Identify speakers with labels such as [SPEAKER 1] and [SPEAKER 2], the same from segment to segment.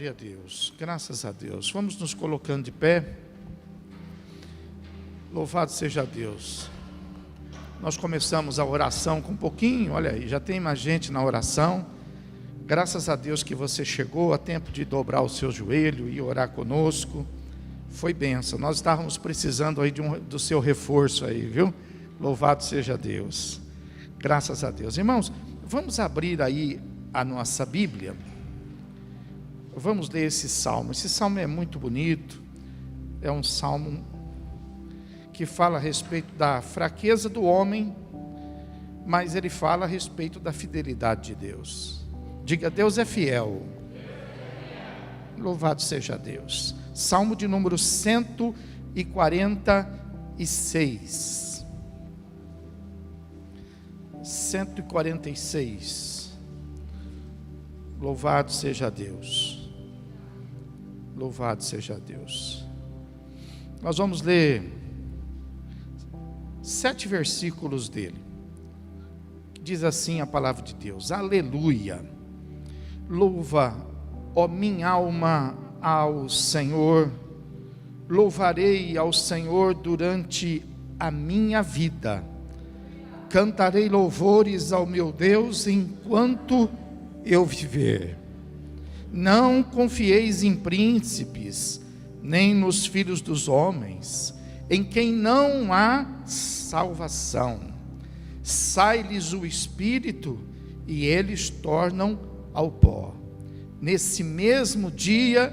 [SPEAKER 1] Glória a Deus, graças a Deus. Vamos nos colocando de pé. Louvado seja Deus. Nós começamos a oração com um pouquinho, olha aí, já tem mais gente na oração. Graças a Deus que você chegou a tempo de dobrar o seu joelho e orar conosco. Foi bênção, nós estávamos precisando aí do seu reforço aí, viu? Louvado seja Deus, graças a Deus. Irmãos, vamos abrir aí a nossa Bíblia. Vamos ler esse salmo é muito bonito. É um salmo que fala a respeito da fraqueza do homem, mas ele fala a respeito da fidelidade de Deus. Diga, Deus é fiel. Louvado seja Deus. Salmo de número 146. 146. Louvado seja Deus. Louvado seja Deus. Nós vamos ler 7 versículos dele. Diz assim a palavra de Deus: aleluia. Louva, ó minha alma, ao Senhor. Louvarei ao Senhor durante a minha vida. Cantarei louvores ao meu Deus enquanto eu viver. Não confieis em príncipes, nem nos filhos dos homens, em quem não há salvação. Sai-lhes o espírito e eles tornam ao pó. Nesse mesmo dia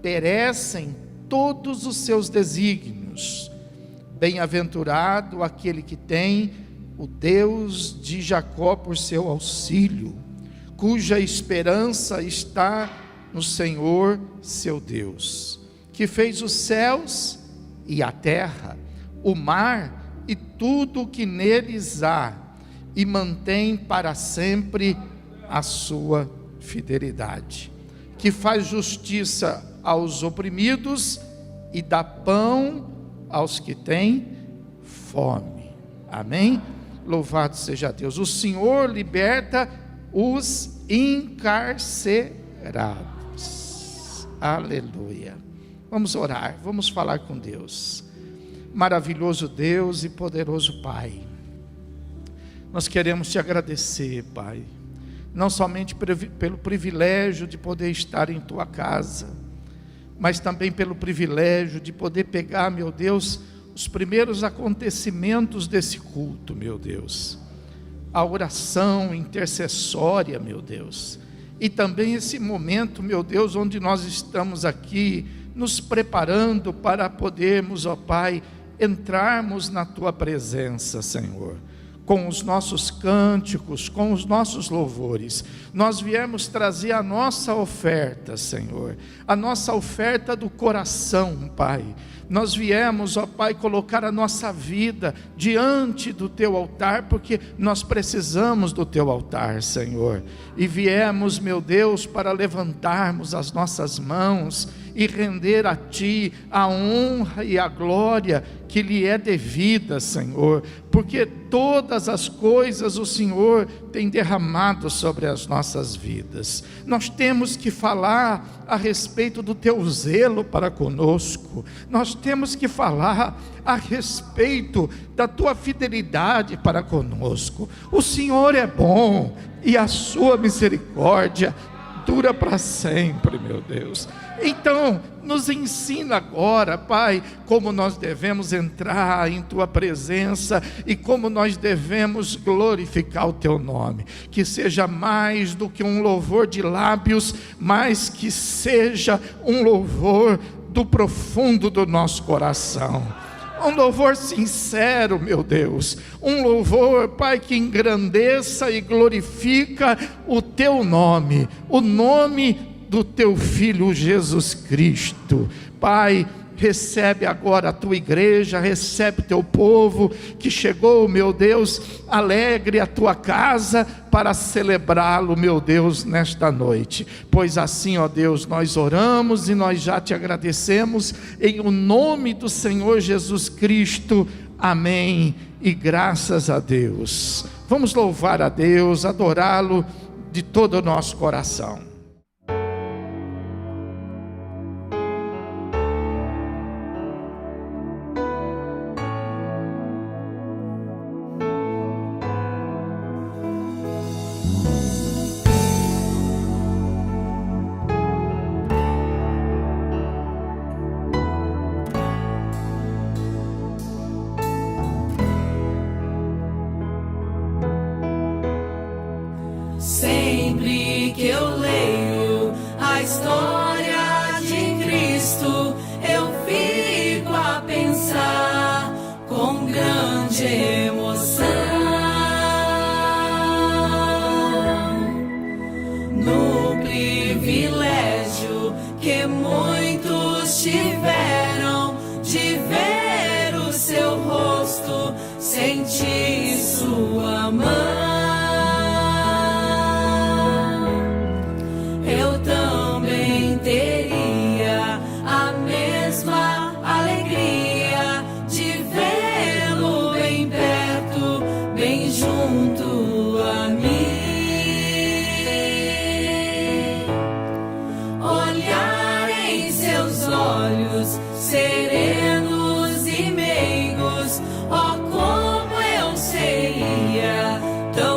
[SPEAKER 1] perecem todos os seus desígnios. Bem-aventurado aquele que tem o Deus de Jacó por seu auxílio, cuja esperança está no Senhor seu Deus, que fez os céus e a terra, o mar e tudo o que neles há, e mantém para sempre a sua fidelidade, que faz justiça aos oprimidos e dá pão aos que têm fome. Amém? Louvado seja Deus. O Senhor liberta os encarcerados. Aleluia. Vamos orar, vamos falar com Deus. Maravilhoso Deus e poderoso Pai, nós queremos te agradecer, Pai, não somente pelo privilégio de poder estar em tua casa, mas também pelo privilégio de poder pegar, meu Deus, os primeiros acontecimentos desse culto, meu Deus, a oração intercessória, meu Deus, e também esse momento, meu Deus, onde nós estamos aqui, nos preparando para podermos, ó Pai, entrarmos na tua presença, Senhor, com os nossos cânticos, com os nossos louvores. Nós viemos trazer a nossa oferta, Senhor, a nossa oferta do coração, Pai. Nós viemos, ó Pai, colocar a nossa vida diante do teu altar, porque nós precisamos do teu altar, Senhor. E viemos, meu Deus, para levantarmos as nossas mãos e render a ti a honra e a glória que lhe é devida, Senhor, porque todas as coisas o Senhor tem derramado sobre as nossas vidas. Nós temos que falar a respeito do teu zelo para conosco, nós temos que falar a respeito da tua fidelidade para conosco. O Senhor é bom e a sua misericórdia dura para sempre, meu Deus. Então, nos ensina agora, Pai, como nós devemos entrar em tua presença e como nós devemos glorificar o teu nome. Que seja mais do que um louvor de lábios, mas que seja um louvor do profundo do nosso coração. Um louvor sincero, meu Deus, um louvor, Pai, que engrandeça e glorifica o teu nome, o nome do teu Filho Jesus Cristo. Pai, recebe agora a tua igreja, recebe o teu povo que chegou, meu Deus, alegre à tua casa para celebrá-lo, meu Deus, nesta noite. Pois assim, ó Deus, nós oramos e nós já te agradecemos em o nome do Senhor Jesus Cristo. Amém e graças a Deus. Vamos louvar a Deus, adorá-lo de todo o nosso coração.
[SPEAKER 2] Sempre que eu leio a história de Cristo, eu fico a pensar com grande emoção no privilégio que muitos tiveram de ver o seu rosto, sentir sua mão. Eu também teria a mesma alegria de vê-lo bem perto, bem junto a mim. Olhar em seus olhos serenos e meigos, oh, como eu seria tão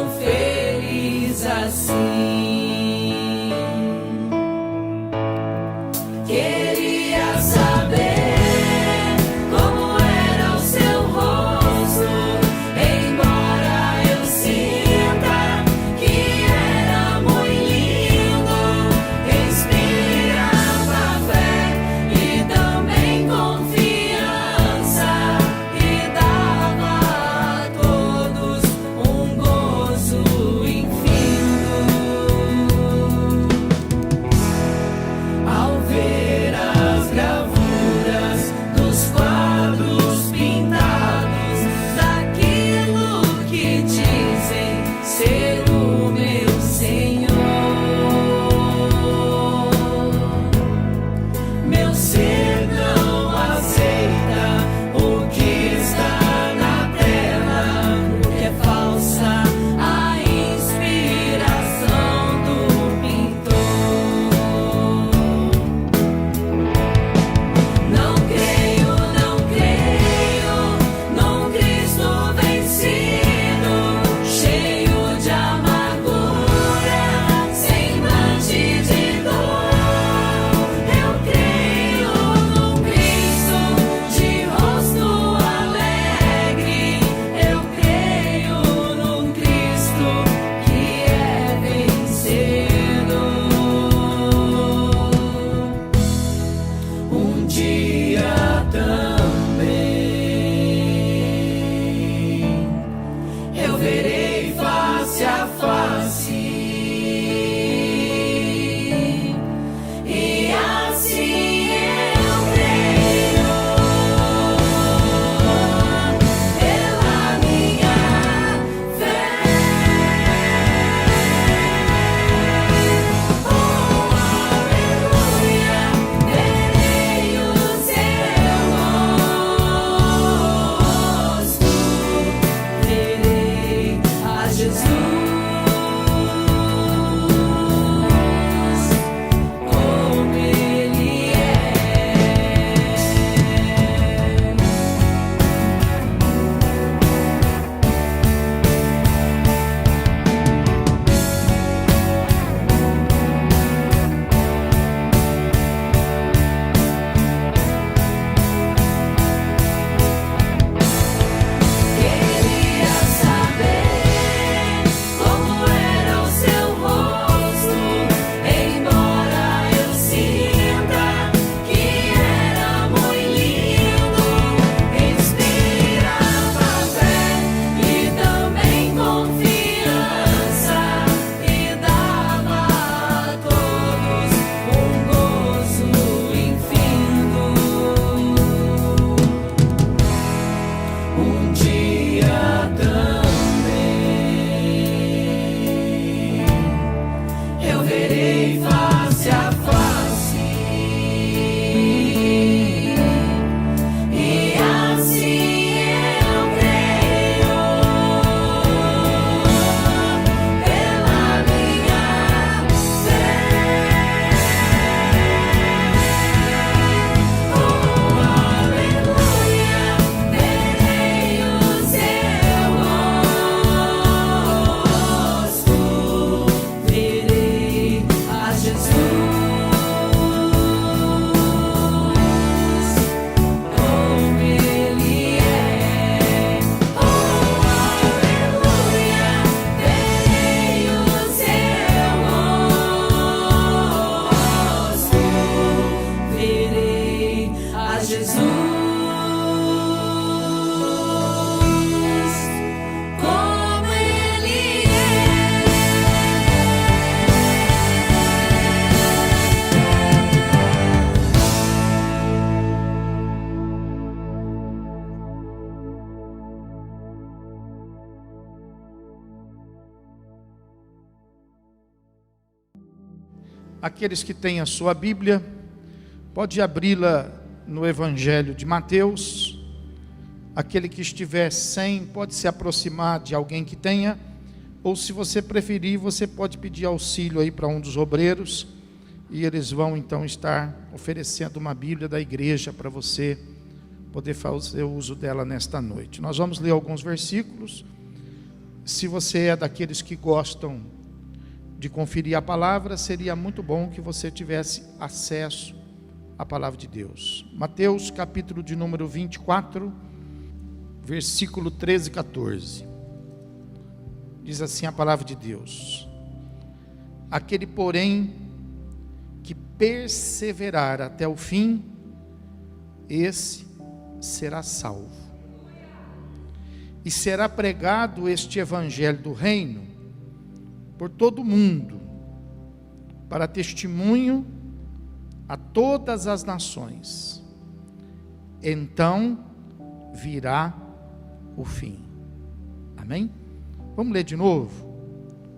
[SPEAKER 1] Aqueles que têm a sua Bíblia, pode abri-la no Evangelho de Mateus. Aquele que estiver sem, pode se aproximar de alguém que tenha, ou se você preferir, você pode pedir auxílio aí para um dos obreiros, e eles vão então estar oferecendo uma Bíblia da igreja para você poder fazer uso dela nesta noite. Nós vamos ler alguns versículos. Se você é daqueles que gostam de conferir a palavra, seria muito bom que você tivesse acesso à palavra de Deus. Mateus, capítulo de número 24, versículo 13 e 14. Diz assim a palavra de Deus: aquele, porém, que perseverar até o fim, esse será salvo. E será pregado este evangelho do reino por todo o mundo, para testemunho a todas as nações. Então virá o fim. Amém? Vamos ler de novo,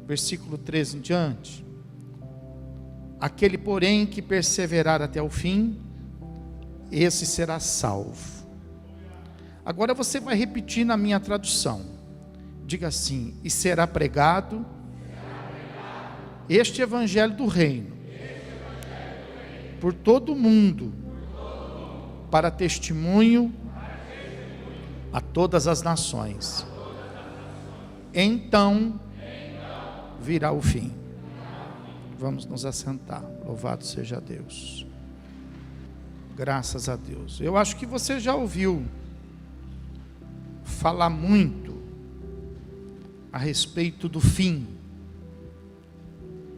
[SPEAKER 1] versículo 13 em diante. Aquele, porém, que perseverar até o fim, esse será salvo. Agora você vai repetir na minha tradução. Diga assim: e será pregado este evangelho do reino por todo o mundo, para testemunho a todas as nações. Então virá o fim. Vamos nos assentar. Louvado seja Deus. Graças a Deus. Eu acho que você já ouviu falar muito a respeito do fim.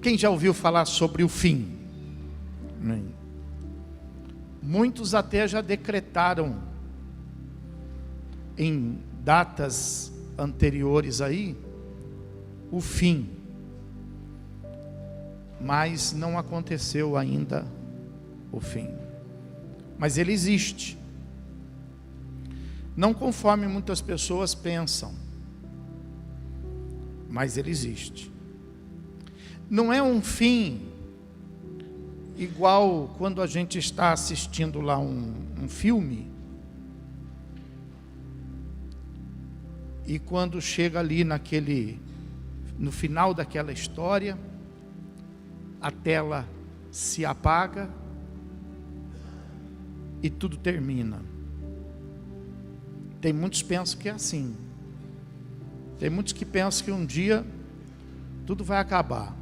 [SPEAKER 1] Quem já ouviu falar sobre o fim? Muitos até já decretaram em datas anteriores aí o fim, mas não aconteceu ainda o fim. Mas ele existe, não conforme muitas pessoas pensam, mas ele existe. Não é um fim igual quando a gente está assistindo lá um filme, e quando chega ali no final daquela história, a tela se apaga e tudo termina. Tem muitos que pensam que é assim. Tem muitos que pensam que um dia tudo vai acabar.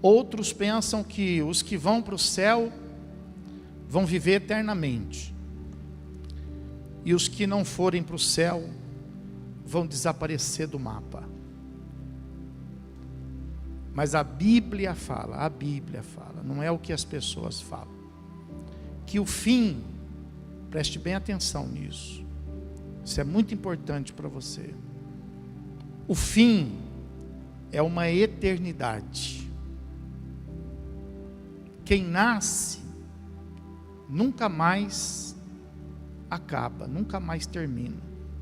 [SPEAKER 1] Outros pensam que os que vão para o céu vão viver eternamente, e os que não forem para o céu vão desaparecer do mapa. Mas a Bíblia fala, não é o que as pessoas falam, que o fim, preste bem atenção nisso, isso é muito importante para você. O fim é uma eternidade. Quem nasce nunca mais acaba, nunca mais termina,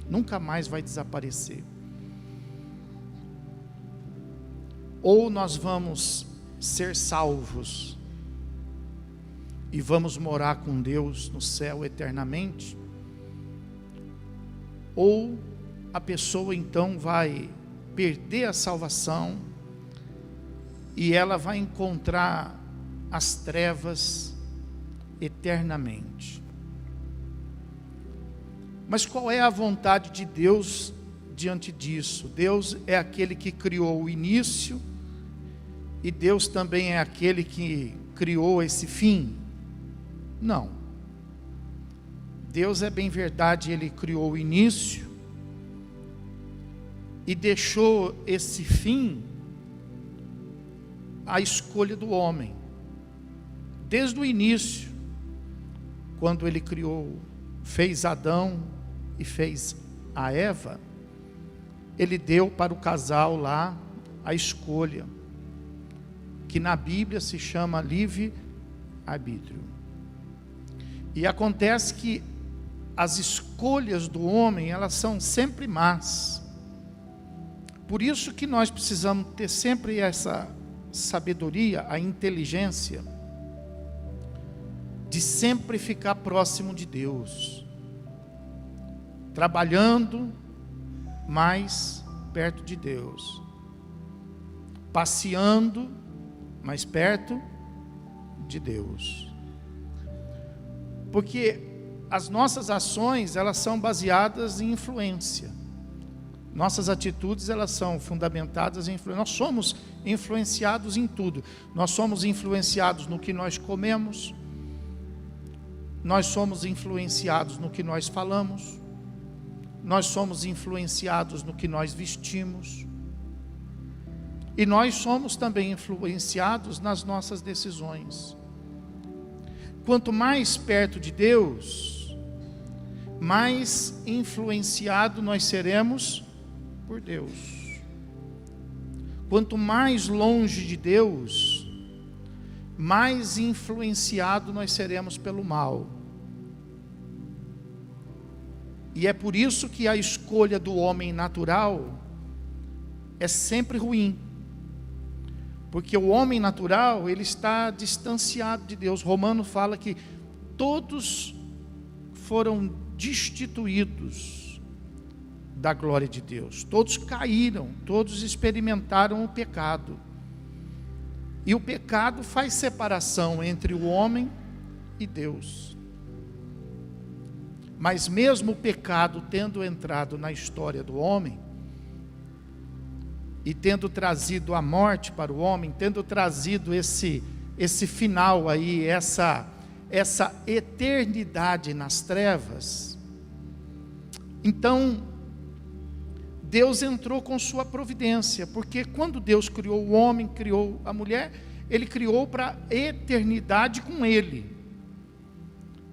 [SPEAKER 1] nunca mais vai desaparecer. Ou nós vamos ser salvos e vamos morar com Deus no céu eternamente, ou a pessoa então vai perder a salvação e ela vai encontrar as trevas eternamente. Mas qual é a vontade de Deus diante disso? Deus é aquele que criou o início, e Deus também é aquele que criou esse fim? Não. Deus, é bem verdade, Ele criou o início e deixou esse fim à escolha do homem. Desde o início, quando Ele criou, fez Adão e fez a Eva, Ele deu para o casal lá a escolha, que na Bíblia se chama livre-arbítrio. E acontece que as escolhas do homem, elas são sempre más. Por isso que nós precisamos ter sempre essa sabedoria, a inteligência de sempre ficar próximo de Deus, trabalhando mais perto de Deus, passeando mais perto de Deus. Porque as nossas ações, elas são baseadas em influência. Nossas atitudes, elas são fundamentadas em influência. Nós somos influenciados em tudo. Nós somos influenciados no que nós comemos. Nós somos influenciados no que nós falamos. Nós somos influenciados no que nós vestimos. E nós somos também influenciados nas nossas decisões. Quanto mais perto de Deus, mais influenciado nós seremos por Deus. Quanto mais longe de Deus, mais influenciado nós seremos pelo mal. E é por isso que a escolha do homem natural é sempre ruim. Porque o homem natural, ele está distanciado de Deus. Romano fala que todos foram destituídos da glória de Deus. Todos caíram, todos experimentaram o pecado. E o pecado faz separação entre o homem e Deus. Mas mesmo o pecado tendo entrado na história do homem, e tendo trazido a morte para o homem, tendo trazido esse final aí, essa eternidade nas trevas, então Deus entrou com sua providência, porque quando Deus criou o homem, criou a mulher, Ele criou para a eternidade com Ele,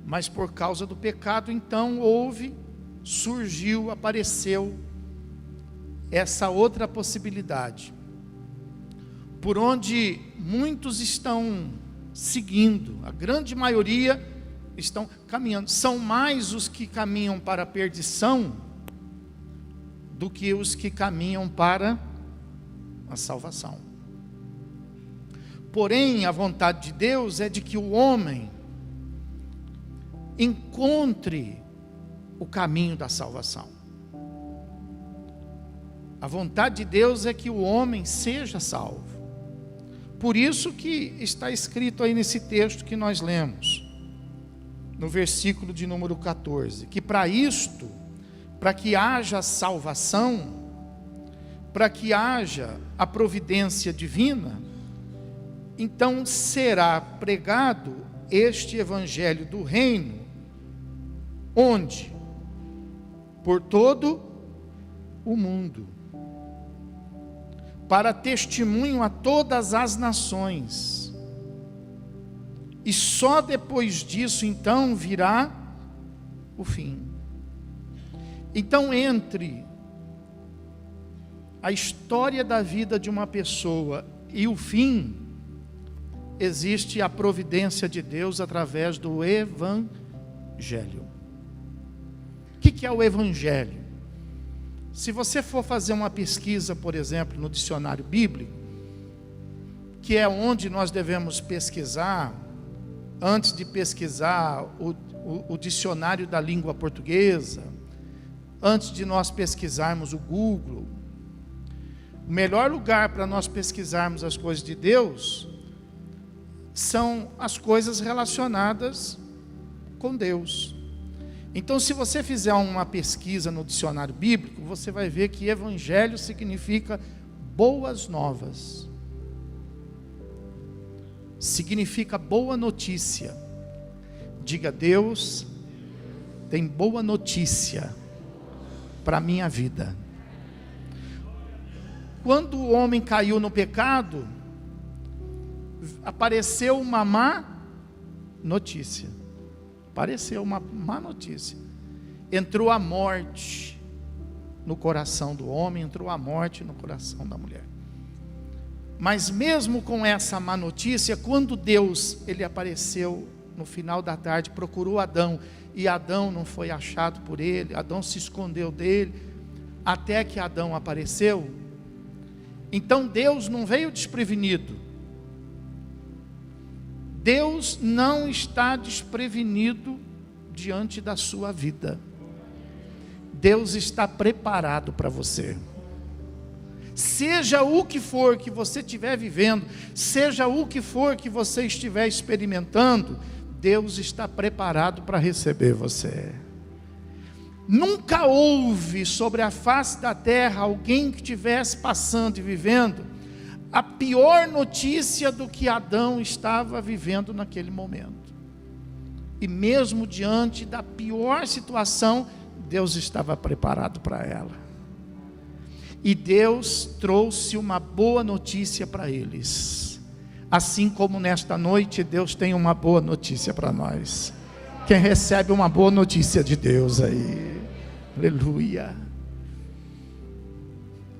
[SPEAKER 1] mas por causa do pecado, então surgiu, apareceu essa outra possibilidade, por onde muitos estão seguindo, a grande maioria estão caminhando. São mais os que caminham para a perdição do que os que caminham para a salvação. Porém, a vontade de Deus é de que o homem encontre o caminho da salvação. A vontade de Deus é que o homem seja salvo. Por isso que está escrito aí nesse texto que nós lemos, no versículo de número 14, que para isto, para que haja salvação, para que haja a providência divina, então será pregado este evangelho do reino, onde? Por todo o mundo, para testemunho a todas as nações, e só depois disso então virá o fim. Então, entre a história da vida de uma pessoa e o fim, existe a providência de Deus através do evangelho. O que é o evangelho? Se você for fazer uma pesquisa, por exemplo, no dicionário bíblico, que é onde nós devemos pesquisar, antes de pesquisar o dicionário da língua portuguesa, antes de nós pesquisarmos o Google, o melhor lugar para nós pesquisarmos as coisas de Deus, são as coisas relacionadas com Deus. Então, se você fizer uma pesquisa no dicionário bíblico, você vai ver que evangelho significa boas novas. Significa boa notícia. Diga: Deus tem boa notícia para a minha vida. Quando o homem caiu no pecado, apareceu uma má notícia. Apareceu uma má notícia. Entrou a morte no coração do homem, entrou a morte no coração da mulher. Mas mesmo com essa má notícia, quando Deus ele apareceu no final da tarde, procurou Adão, e Adão não foi achado por ele, Adão se escondeu dele, até que Adão apareceu. Então Deus não veio desprevenido. Deus não está desprevenido diante da sua vida. Deus está preparado para você. Seja o que for que você estiver vivendo, seja o que for que você estiver experimentando, Deus está preparado para receber você. Nunca houve sobre a face da terra alguém que estivesse passando e vivendo a pior notícia do que Adão estava vivendo naquele momento. E mesmo diante da pior situação, Deus estava preparado para ela. E Deus trouxe uma boa notícia para eles. Assim como nesta noite Deus tem uma boa notícia para nós. Quem recebe uma boa notícia de Deus aí? Aleluia.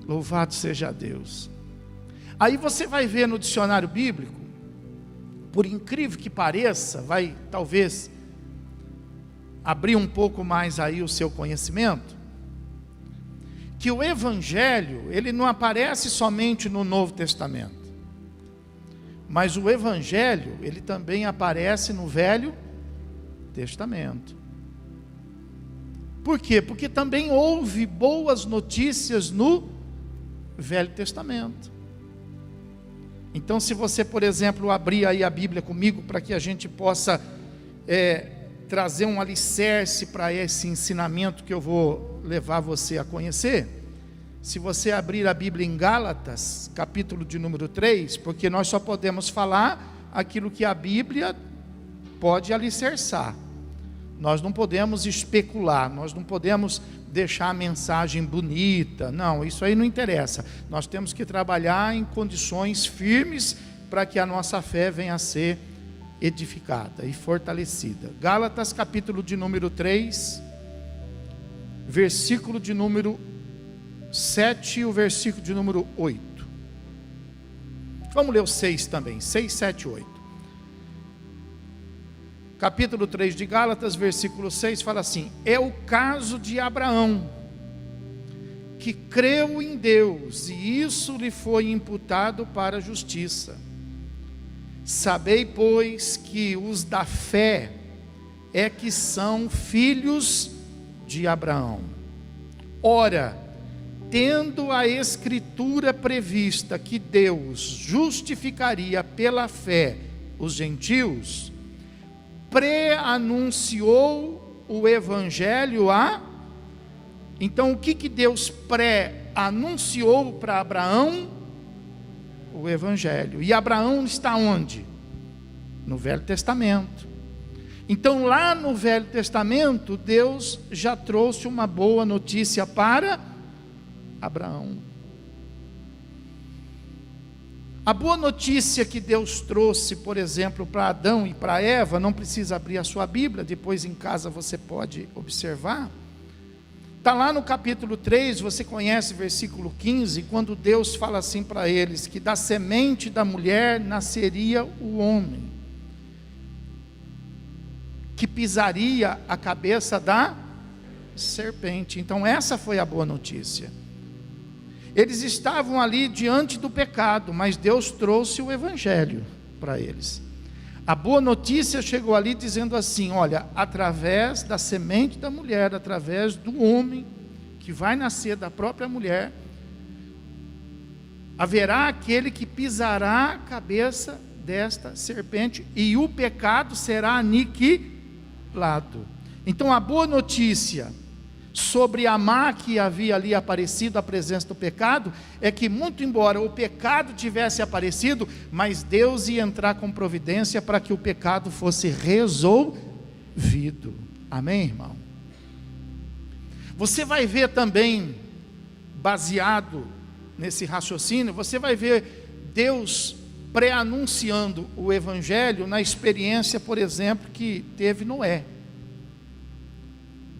[SPEAKER 1] Louvado seja Deus. Aí você vai ver no dicionário bíblico, por incrível que pareça, vai talvez abrir um pouco mais aí o seu conhecimento, que o Evangelho, ele não aparece somente no Novo Testamento, mas o Evangelho, ele também aparece no Velho Testamento. Por quê? Porque também houve boas notícias no Velho Testamento. Então, se você, por exemplo, abrir aí a Bíblia comigo, para que a gente possa trazer um alicerce para esse ensinamento que eu vou levar você a conhecer. Se você abrir a Bíblia em Gálatas, capítulo de número 3, porque nós só podemos falar aquilo que a Bíblia pode alicerçar. Nós não podemos especular, nós não podemos deixar a mensagem bonita, não, isso aí não interessa. Nós temos que trabalhar em condições firmes para que a nossa fé venha a ser edificada e fortalecida. Gálatas capítulo de número 3, versículo de número 7 e o versículo de número 8. Vamos ler o 6 também, 6, 7, 8. Capítulo 3 de Gálatas, versículo 6, fala assim: é o caso de Abraão, que creu em Deus, e isso lhe foi imputado para a justiça. Sabei, pois, que os da fé é que são filhos de Abraão. Ora, tendo a Escritura prevista que Deus justificaria pela fé os gentios, pré-anunciou o Evangelho a... Então, o que Deus pré-anunciou para Abraão? O Evangelho. E Abraão está onde? No Velho Testamento. Então, lá no Velho Testamento, Deus já trouxe uma boa notícia para Abraão. A boa notícia que Deus trouxe, por exemplo, para Adão e para Eva, não precisa abrir a sua Bíblia, depois em casa você pode observar. Está lá no capítulo 3, você conhece versículo 15, quando Deus fala assim para eles, que da semente da mulher nasceria o homem, que pisaria a cabeça da serpente. Então essa foi a boa notícia. Eles estavam ali diante do pecado, mas Deus trouxe o Evangelho para eles. A boa notícia chegou ali dizendo assim: olha, através da semente da mulher, através do homem que vai nascer da própria mulher, haverá aquele que pisará a cabeça desta serpente e o pecado será aniquilado. Então a boa notícia sobre a má que havia ali aparecido, a presença do pecado, é que muito embora o pecado tivesse aparecido, mas Deus ia entrar com providência para que o pecado fosse resolvido. Amém, irmão? Você vai ver também, baseado nesse raciocínio, você vai ver Deus pré-anunciando o Evangelho na experiência, por exemplo, que teve Noé.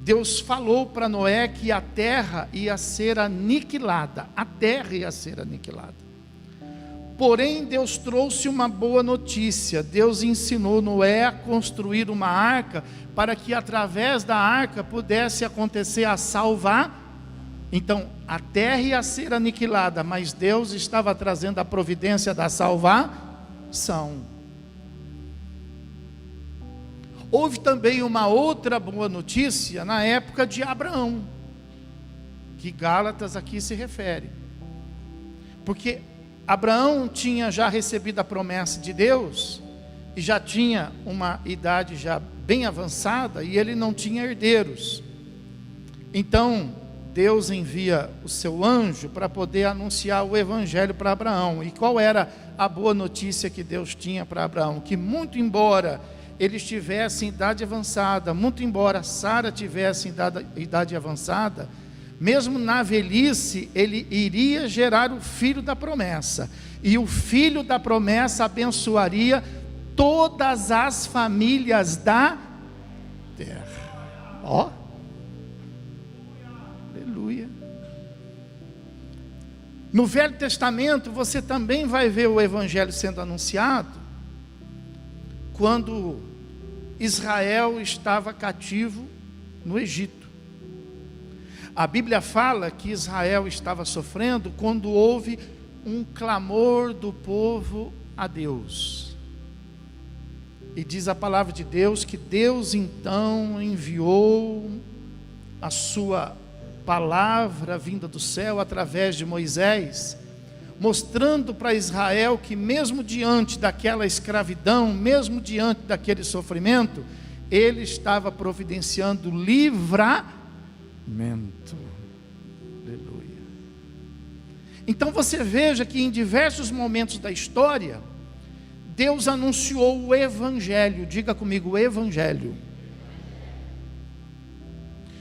[SPEAKER 1] Deus falou para Noé que a terra ia ser aniquilada, a terra ia ser aniquilada. Porém, Deus trouxe uma boa notícia. Deus ensinou Noé a construir uma arca, para que através da arca pudesse acontecer a salvar. Então, a terra ia ser aniquilada, mas Deus estava trazendo a providência da salvação. Houve também uma outra boa notícia na época de Abraão, que Gálatas aqui se refere, porque Abraão tinha já recebido a promessa de Deus, e já tinha uma idade já bem avançada, e ele não tinha herdeiros. Então Deus envia o seu anjo para poder anunciar o evangelho para Abraão. E qual era a boa notícia que Deus tinha para Abraão? Que muito embora ele estivesse em idade avançada, muito embora Sara tivesse em idade avançada, mesmo na velhice, ele iria gerar o filho da promessa, e o filho da promessa abençoaria todas as famílias da terra. Ó, aleluia. No Velho Testamento você também vai ver o evangelho sendo anunciado quando Israel estava cativo no Egito. A Bíblia fala que Israel estava sofrendo quando houve um clamor do povo a Deus. E diz a palavra de Deus que Deus então enviou a sua palavra vinda do céu através de Moisés, mostrando para Israel que mesmo diante daquela escravidão, mesmo diante daquele sofrimento, ele estava providenciando livramento. Aleluia. Então você veja que em diversos momentos da história, Deus anunciou o evangelho. Diga comigo, o evangelho.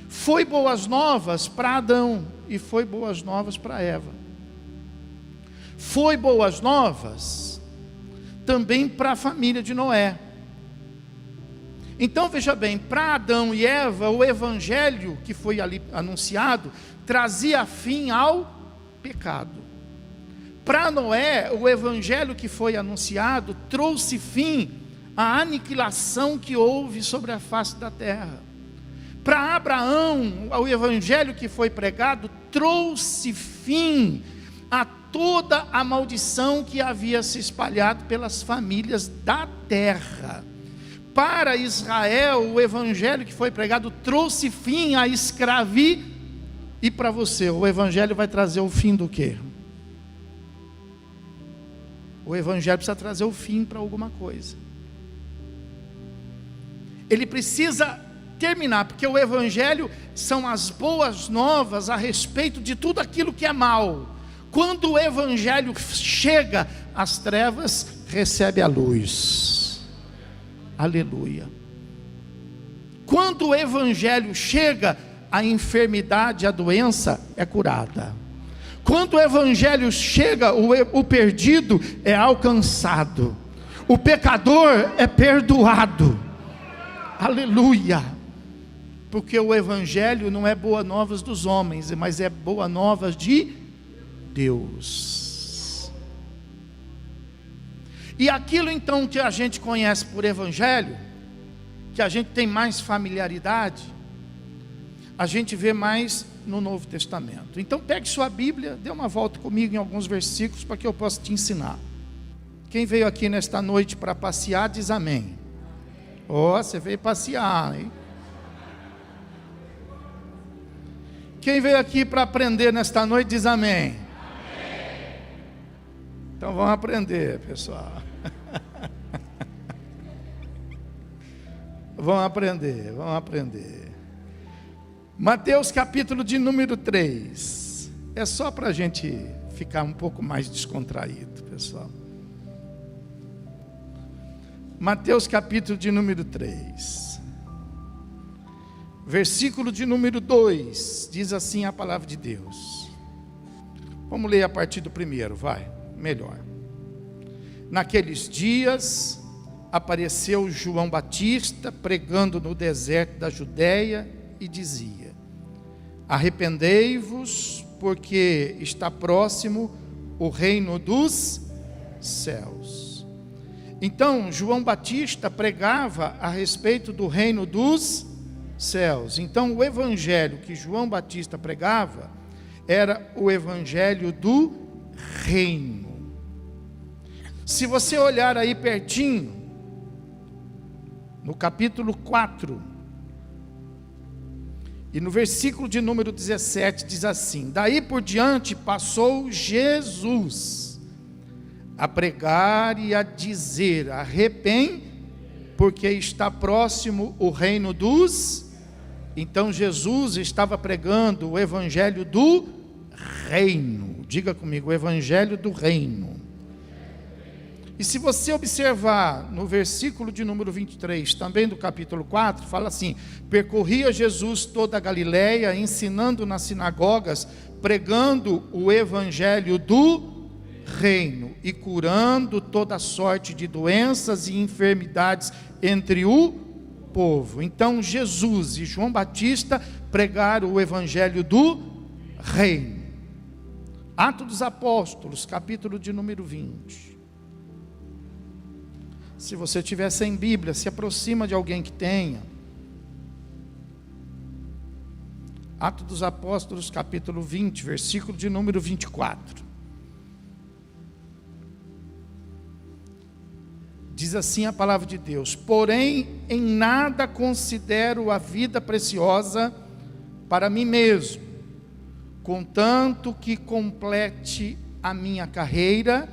[SPEAKER 1] Foi boas novas para Adão e foi boas novas para Eva. Foi boas novas também para a família de Noé. Então veja bem, para Adão e Eva, o evangelho que foi ali anunciado trazia fim ao pecado. Para Noé, o evangelho que foi anunciado trouxe fim à aniquilação que houve sobre a face da terra. Para Abraão, o evangelho que foi pregado trouxe fim a toda a maldição que havia se espalhado pelas famílias da terra. Para Israel, o evangelho que foi pregado trouxe fim à escravidão. E para você, o evangelho vai trazer o fim do quê? O evangelho precisa trazer o fim para alguma coisa. Ele precisa terminar, porque o evangelho são as boas novas a respeito de tudo aquilo que é mal. Quando o evangelho chega, as trevas recebem a luz. Aleluia. Quando o evangelho chega, a enfermidade, a doença é curada. Quando o evangelho chega, o perdido é alcançado, o pecador é perdoado. Aleluia. Porque o evangelho não é boa novas dos homens, mas é boa novas de Deus. E aquilo então que a gente conhece por evangelho, que a gente tem mais familiaridade, a gente vê mais no Novo Testamento. Então pegue sua Bíblia, dê uma volta comigo em alguns versículos para que eu possa te ensinar. Quem veio aqui nesta noite para passear, diz amém. Ó, você veio passear, hein? Quem veio aqui para aprender nesta noite, diz amém. Então vamos aprender, pessoal. Vamos aprender. Mateus capítulo de número 3. É só para a gente ficar um pouco mais descontraído, pessoal. Mateus capítulo de número 3. Versículo de número 2. Diz assim a palavra de Deus. Vamos ler a partir do primeiro, vai. Melhor. Naqueles dias apareceu João Batista pregando no deserto da Judeia e dizia: arrependei-vos, porque está próximo o reino dos céus. Então João Batista pregava a respeito do reino dos céus. Então o evangelho que João Batista pregava era o evangelho do reino. Se você olhar aí pertinho, no capítulo 4, e no versículo de número 17 diz assim: daí por diante passou Jesus a pregar e a dizer: arrepende, porque está próximo o reino dos... Então Jesus estava pregando o evangelho do reino. Diga comigo, o evangelho do reino. E se você observar no versículo de número 23, também do capítulo 4, fala assim: percorria Jesus toda a Galileia, ensinando nas sinagogas, pregando o evangelho do reino e curando toda sorte de doenças e enfermidades entre o povo. Então Jesus e João Batista pregaram o evangelho do reino. Atos dos Apóstolos, capítulo de número 20. Se você tiver sem Bíblia, se aproxima de alguém que tenha. Atos dos Apóstolos, capítulo 20, versículo de número 24. Diz assim a palavra de Deus: porém, em nada considero a vida preciosa para mim mesmo, contanto que complete a minha carreira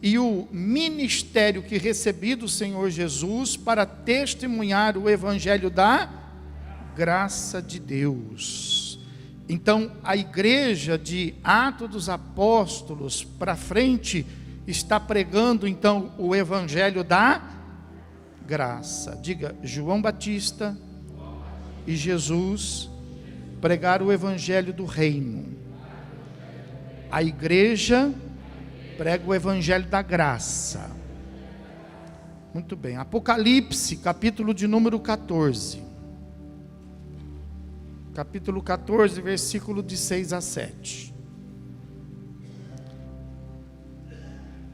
[SPEAKER 1] e o ministério que recebi do Senhor Jesus para testemunhar o evangelho da graça de Deus. Então, a igreja de Atos dos Apóstolos para frente está pregando então o evangelho da graça. Diga, João Batista e Jesus pregaram o evangelho do reino. A igreja prega o evangelho da graça. Muito bem. Apocalipse, capítulo de número 14. Capítulo 14, versículo de 6 a 7.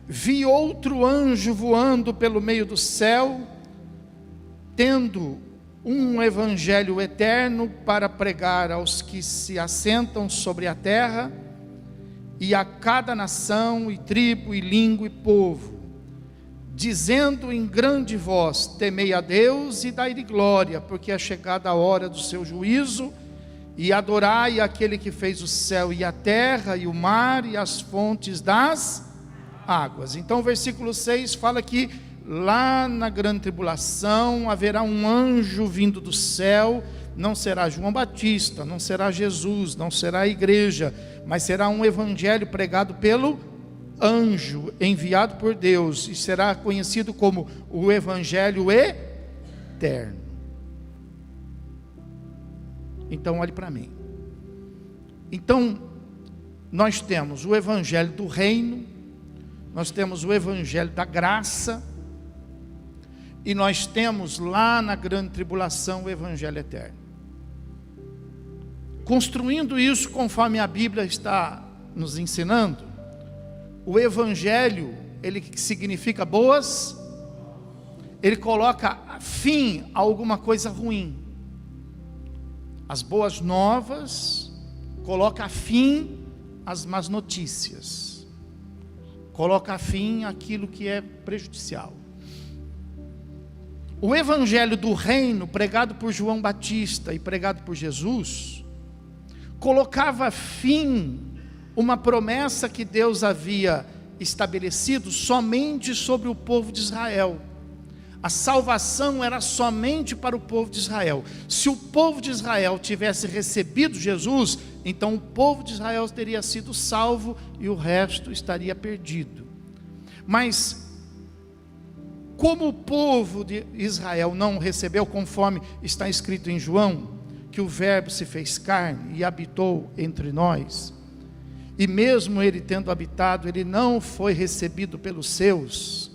[SPEAKER 1] Vi outro anjo voando pelo meio do céu, tendo um evangelho eterno para pregar aos que se assentam sobre a terra, e a cada nação, e tribo, e língua, e povo, dizendo em grande voz: temei a Deus e dai-lhe glória, porque é chegada a hora do seu juízo, e adorai aquele que fez o céu e a terra, e o mar, e as fontes das águas. Então o versículo 6 fala que lá na grande tribulação haverá um anjo vindo do céu. Não será João Batista, não será Jesus, não será a igreja, mas será um evangelho pregado pelo anjo, enviado por Deus, e será conhecido como o evangelho eterno. Então olhe para mim. Então nós temos o evangelho do reino, nós temos o evangelho da graça, e nós temos lá na grande tribulação o evangelho eterno. Construindo isso conforme a Bíblia está nos ensinando, o evangelho, ele que significa boas, ele coloca fim a alguma coisa ruim. As boas novas coloca fim às más notícias, coloca fim àquilo que é prejudicial. O evangelho do reino, pregado por João Batista e pregado por Jesus, colocava fim uma promessa que Deus havia estabelecido somente sobre o povo de Israel. A salvação era somente para o povo de Israel. Se o povo de Israel tivesse recebido Jesus, então o povo de Israel teria sido salvo e o resto estaria perdido. Mas como o povo de Israel não recebeu, conforme está escrito em João, que o verbo se fez carne e habitou entre nós, e mesmo ele tendo habitado, ele não foi recebido pelos seus.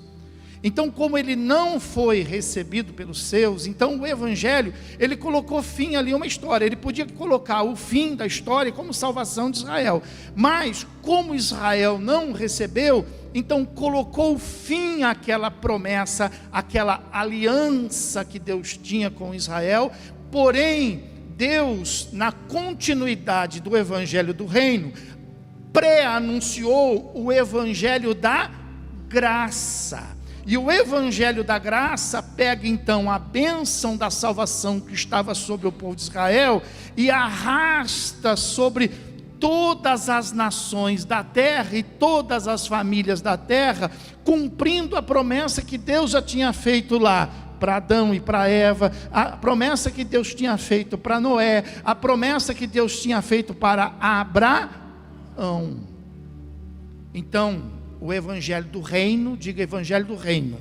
[SPEAKER 1] Então, como ele não foi recebido pelos seus, então o evangelho, ele colocou fim ali a uma história. Ele podia colocar o fim da história como salvação de Israel, mas como Israel não recebeu, então colocou fim àquela promessa, àquela aliança que Deus tinha com Israel. Porém, Deus, na continuidade do evangelho do reino, pré-anunciou o evangelho da graça. E o evangelho da graça pega então a bênção da salvação que estava sobre o povo de Israel e arrasta sobre todas as nações da terra e todas as famílias da terra, cumprindo a promessa que Deus já tinha feito lá para Adão e para Eva, a promessa que Deus tinha feito para Noé, a promessa que Deus tinha feito para Abraão. Então, o evangelho do reino, diga evangelho do reino,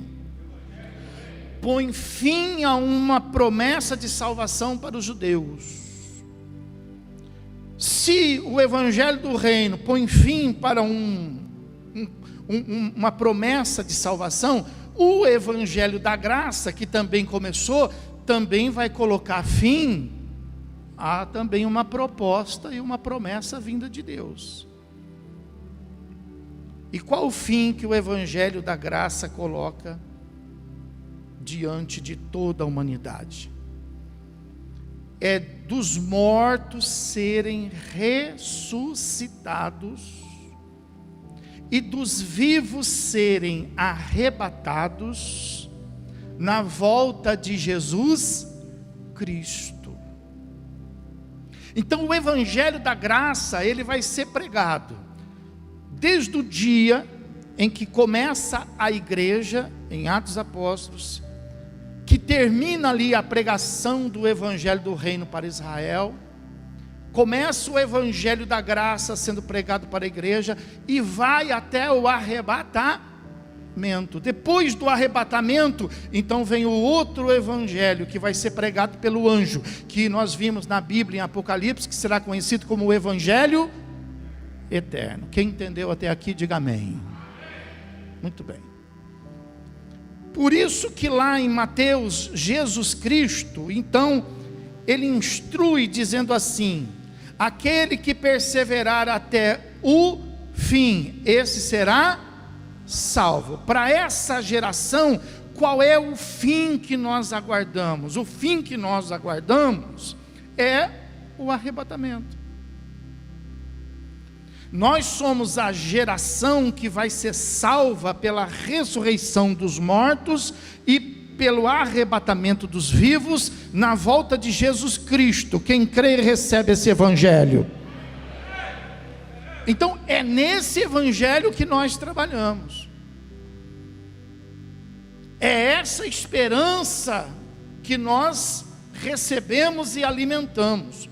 [SPEAKER 1] põe fim a uma promessa de salvação para os judeus. Se o evangelho do reino põe fim para uma promessa de salvação, o evangelho da graça, que também começou, também vai colocar fim a também uma proposta e uma promessa vinda de Deus. E qual o fim que o evangelho da graça coloca diante de toda a humanidade? É dos mortos serem ressuscitados e dos vivos serem arrebatados na volta de Jesus Cristo. Então o evangelho da graça, ele vai ser pregado desde o dia em que começa a igreja, em Atos Apóstolos, que termina ali a pregação do evangelho do reino para Israel, começa o evangelho da graça sendo pregado para a igreja e vai até o arrebatamento. Depois do arrebatamento, então vem o outro evangelho que vai ser pregado pelo anjo, que nós vimos na Bíblia em Apocalipse, que será conhecido como o evangelho eterno. Quem entendeu até aqui, diga amém. Muito bem. Por isso que lá em Mateus, Jesus Cristo, então, ele instrui dizendo assim: aquele que perseverar até o fim, esse será salvo. Para essa geração, qual é o fim que nós aguardamos? O fim que nós aguardamos é o arrebatamento. Nós somos a geração que vai ser salva pela ressurreição dos mortos e pelo arrebatamento dos vivos na volta de Jesus Cristo. Quem crê recebe esse evangelho. Então é nesse evangelho que nós trabalhamos. É essa esperança que nós recebemos e alimentamos.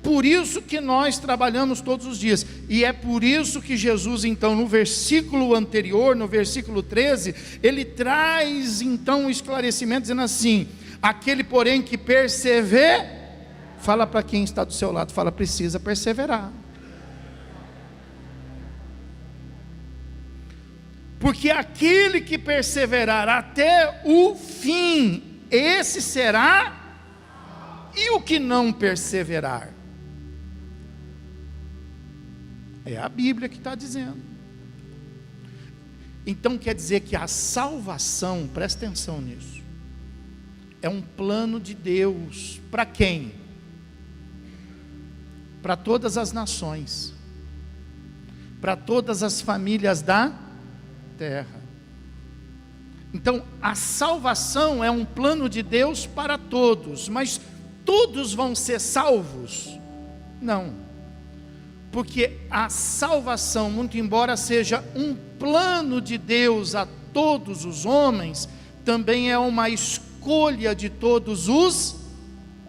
[SPEAKER 1] Por isso que nós trabalhamos todos os dias, e é por isso que Jesus então no versículo anterior, no versículo 13, ele traz então um esclarecimento dizendo assim: aquele porém que persevera, fala para quem está do seu lado, fala, precisa perseverar, porque aquele que perseverar até o fim, esse será, e o que não perseverar? É a Bíblia que está dizendo. Então quer dizer que a salvação, presta atenção nisso, é um plano de Deus. Para quem? Para todas as nações, para todas as famílias da terra. Então a salvação é um plano de Deus para todos, mas todos vão ser salvos? Não. Porque a salvação, muito embora seja um plano de Deus a todos os homens, também é uma escolha de todos os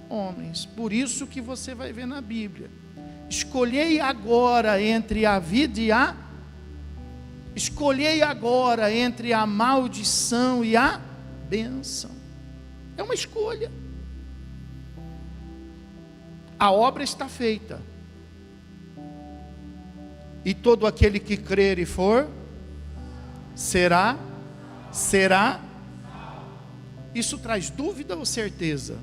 [SPEAKER 1] homens. Por isso que você vai ver na Bíblia: escolhei agora entre a vida e a... escolhei agora entre a maldição e a bênção. É uma escolha. A obra está feita. E todo aquele que crer e for, será. Isso traz dúvida ou certeza?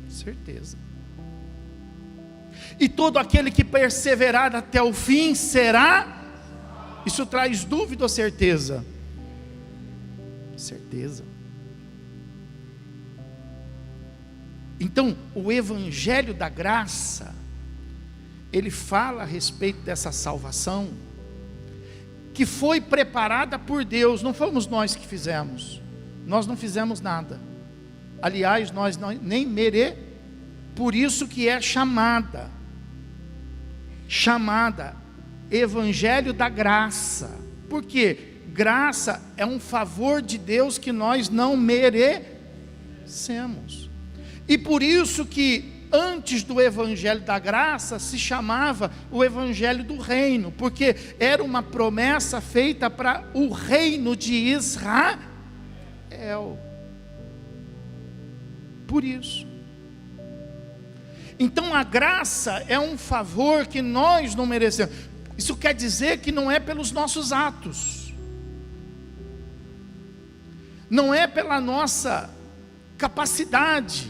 [SPEAKER 1] Certeza. E todo aquele que perseverar até o fim, será. Isso traz dúvida ou certeza? Certeza. Então, o evangelho da graça, ele fala a respeito dessa salvação, que foi preparada por Deus, não fomos nós que fizemos, nós não fizemos nada, aliás, nós nem por isso que é chamada Evangelho da Graça. Por quê? Graça é um favor de Deus que nós não merecemos. E por isso que antes do Evangelho da Graça se chamava o Evangelho do Reino, porque era uma promessa feita para o reino de Israel. Por isso. Então a graça é um favor que nós não merecemos. Isso quer dizer que não é pelos nossos atos, não é pela nossa capacidade,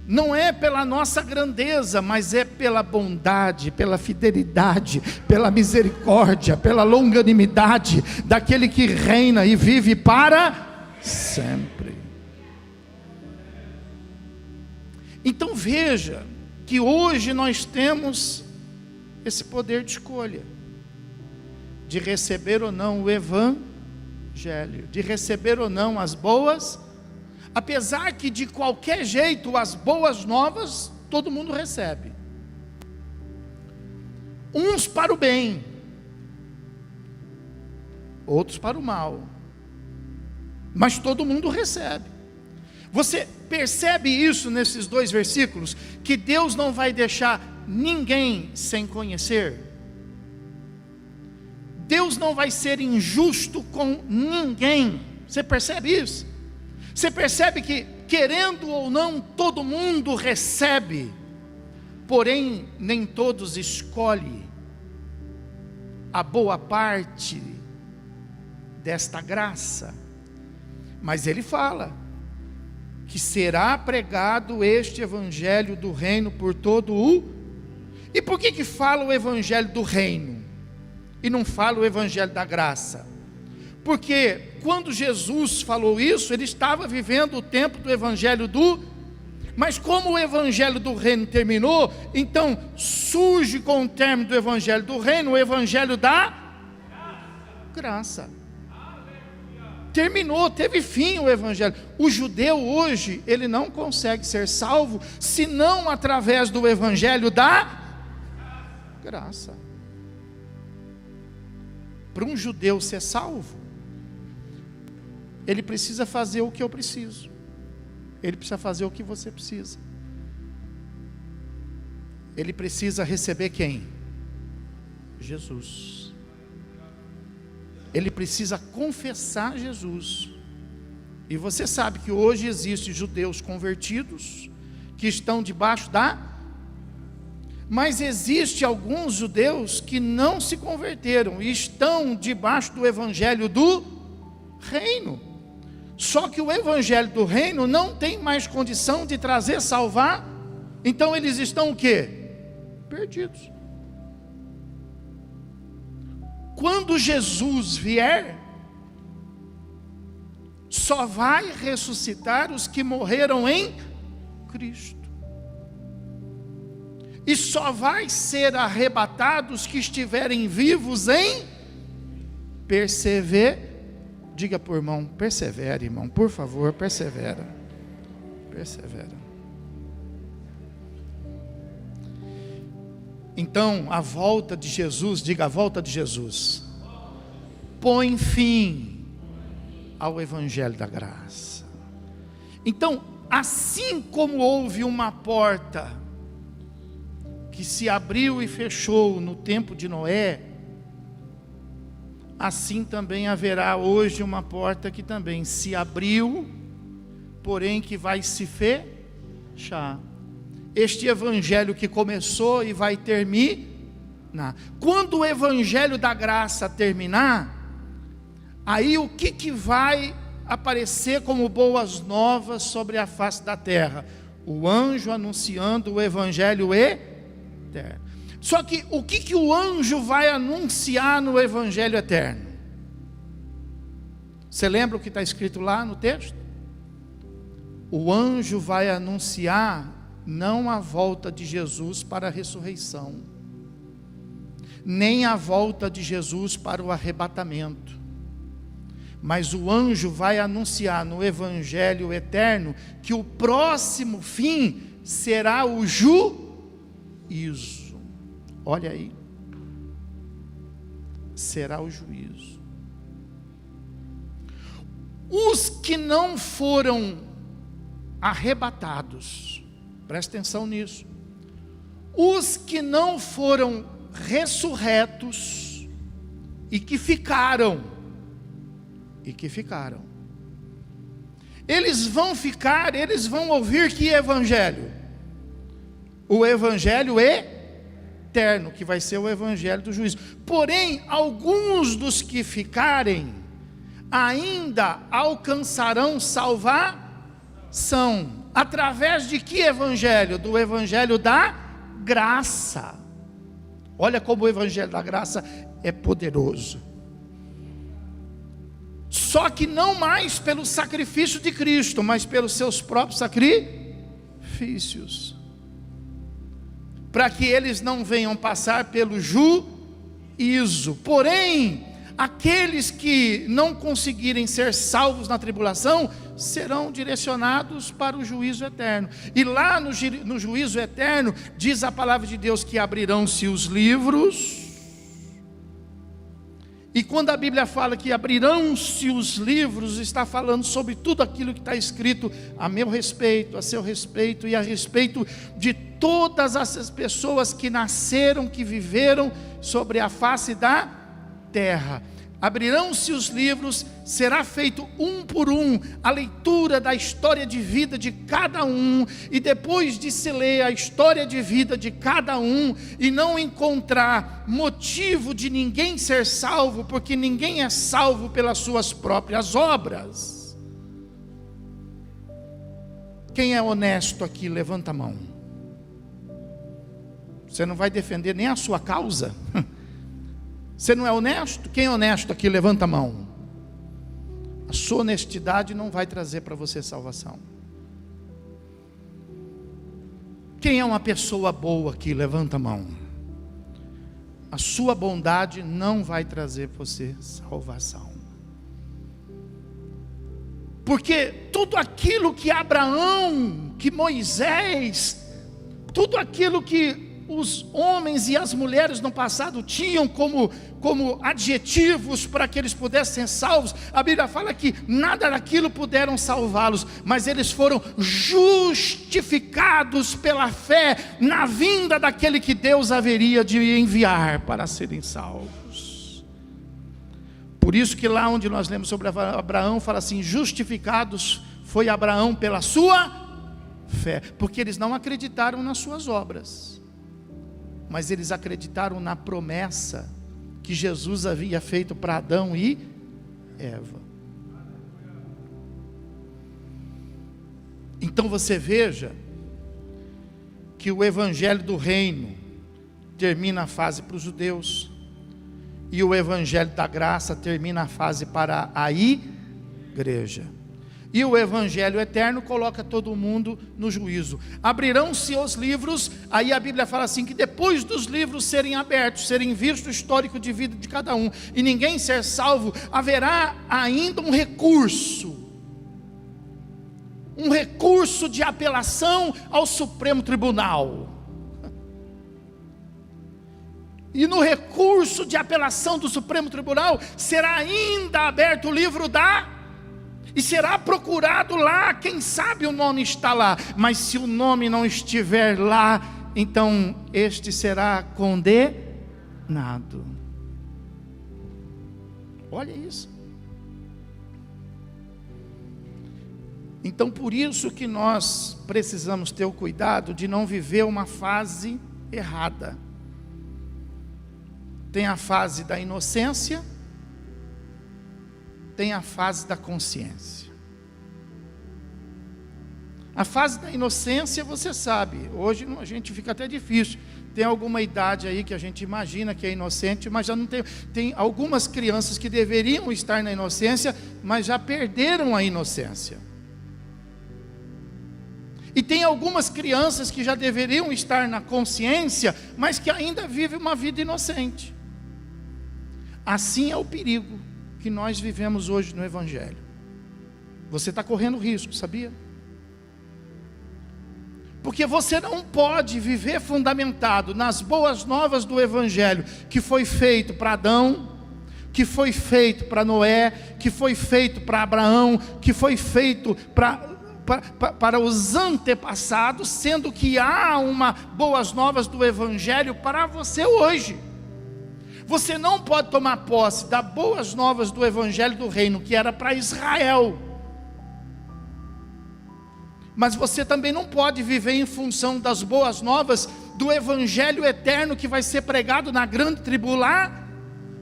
[SPEAKER 1] não é pela nossa grandeza, mas é pela bondade, pela fidelidade, pela misericórdia, pela longanimidade daquele que reina e vive para sempre. Então veja que hoje nós temos esse poder de escolha, de receber ou não o Evangelho, de receber ou não as boas, apesar que de qualquer jeito as boas novas todo mundo recebe, uns para o bem, outros para o mal, mas todo mundo recebe. Você percebe isso nesses 2 versículos? Que Deus não vai deixar ninguém sem conhecer. Deus não vai ser injusto com ninguém. Você percebe isso? Você percebe que, querendo ou não, todo mundo recebe, porém nem todos escolhem a boa parte desta graça. Mas ele fala que será pregado este Evangelho do Reino por todo o... E por que fala o Evangelho do Reino e não fala o Evangelho da Graça? Porque quando Jesus falou isso, ele estava vivendo o tempo do Evangelho do... Mas como o Evangelho do Reino terminou, então surge com o término do Evangelho do Reino o Evangelho da Graça. Terminou, teve fim o Evangelho. O judeu hoje, ele não consegue ser salvo, senão através do Evangelho da Graça. Para um judeu ser salvo, ele precisa fazer o que eu preciso, ele precisa fazer o que você precisa, ele precisa receber quem? Jesus. Ele precisa confessar Jesus. E você sabe que hoje existem judeus convertidos que estão debaixo mas existe alguns judeus que não se converteram e estão debaixo do Evangelho do Reino. Só que o Evangelho do Reino não tem mais condição de trazer salvar. Então eles estão o quê? Perdidos. Quando Jesus vier, só vai ressuscitar os que morreram em Cristo, e só vai ser arrebatados os que estiverem vivos em persevera. Diga por irmão, persevera, irmão, por favor, persevera. Então, a volta de Jesus, diga a volta de Jesus, põe fim ao Evangelho da Graça. Então, assim como houve uma porta que se abriu e fechou no tempo de Noé, assim também haverá hoje uma porta que também se abriu, porém que vai se fechar. Este Evangelho que começou e vai terminar. Quando o Evangelho da Graça terminar, aí o que vai aparecer como boas novas sobre a face da terra? O anjo anunciando o Evangelho eterno. Só que o que o anjo vai anunciar no Evangelho eterno? Você lembra o que está escrito lá no texto? O anjo vai anunciar não a volta de Jesus para a ressurreição, nem a volta de Jesus para o arrebatamento. Mas o anjo vai anunciar no evangelho eterno que o próximo fim será o juízo. Olha aí. Será o juízo. Os que não foram arrebatados, presta atenção nisso. Os que não foram ressurretos e que ficaram, eles vão ficar, eles vão ouvir que evangelho? O evangelho eterno, que vai ser o evangelho do juízo. Porém, alguns dos que ficarem ainda alcançarão salvação. Através de que evangelho? Do evangelho da graça. Olha como o evangelho da graça é poderoso. Só que não mais pelo sacrifício de Cristo, mas pelos seus próprios sacrifícios, para que eles não venham passar pelo juízo. Porém, aqueles que não conseguirem ser salvos na tribulação, serão direcionados para o juízo eterno. E lá no juízo eterno, diz a palavra de Deus que abrirão-se os livros. E quando a Bíblia fala que abrirão-se os livros, está falando sobre tudo aquilo que está escrito a meu respeito, a seu respeito e a respeito de todas essas pessoas que nasceram, que viveram sobre a face da terra. Abrirão-se os livros, será feito um por um a leitura da história de vida de cada um, e depois de se ler a história de vida de cada um, e não encontrar motivo de ninguém ser salvo, porque ninguém é salvo pelas suas próprias obras. Quem é honesto aqui, levanta a mão. Você não vai defender nem a sua causa? Você não é honesto? Quem é honesto aqui, levanta a mão. A sua honestidade não vai trazer para você salvação. Quem é uma pessoa boa aqui, levanta a mão. A sua bondade não vai trazer para você salvação. Porque tudo aquilo que Abraão, que Moisés, tudo aquilo que os homens e as mulheres no passado tinham como adjetivos para que eles pudessem ser salvos, a Bíblia fala que nada daquilo puderam salvá-los, mas eles foram justificados pela fé na vinda daquele que Deus haveria de enviar para serem salvos. Por isso que lá onde nós lemos sobre Abraão, fala assim: justificados foi Abraão pela sua fé, porque eles não acreditaram nas suas obras, mas eles acreditaram na promessa que Jesus havia feito para Adão e Eva. Então você veja que o evangelho do reino termina a fase para os judeus, e o evangelho da graça termina a fase para a igreja. E o evangelho eterno coloca todo mundo no juízo. Abrirão-se os livros, aí a Bíblia fala assim, que depois dos livros serem abertos, serem visto o histórico de vida de cada um, e ninguém ser salvo, haverá ainda um recurso de apelação ao Supremo Tribunal. E no recurso de apelação do Supremo Tribunal, será ainda aberto o livro e será procurado lá, quem sabe o nome está lá, mas se o nome não estiver lá, então este será condenado. Olha isso. Então por isso que nós precisamos ter o cuidado de não viver uma fase errada. Tem a fase da inocência, tem a fase da consciência. A fase da inocência, você sabe, hoje a gente fica até difícil. Tem alguma idade aí que a gente imagina que é inocente, mas já não tem. Tem algumas crianças que deveriam estar na inocência, mas já perderam a inocência. E tem algumas crianças que já deveriam estar na consciência, mas que ainda vivem uma vida inocente. Assim é o perigo que nós vivemos hoje no Evangelho. Você está correndo risco, sabia? Porque você não pode viver fundamentado nas boas novas do Evangelho, que foi feito para Adão, que foi feito para Noé, que foi feito para Abraão, que foi feito para os antepassados, sendo que há uma boas novas do Evangelho para você hoje. Você não pode tomar posse das boas novas do Evangelho do Reino, que era para Israel. Mas você também não pode viver em função das boas novas do Evangelho eterno que vai ser pregado na grande tribulação.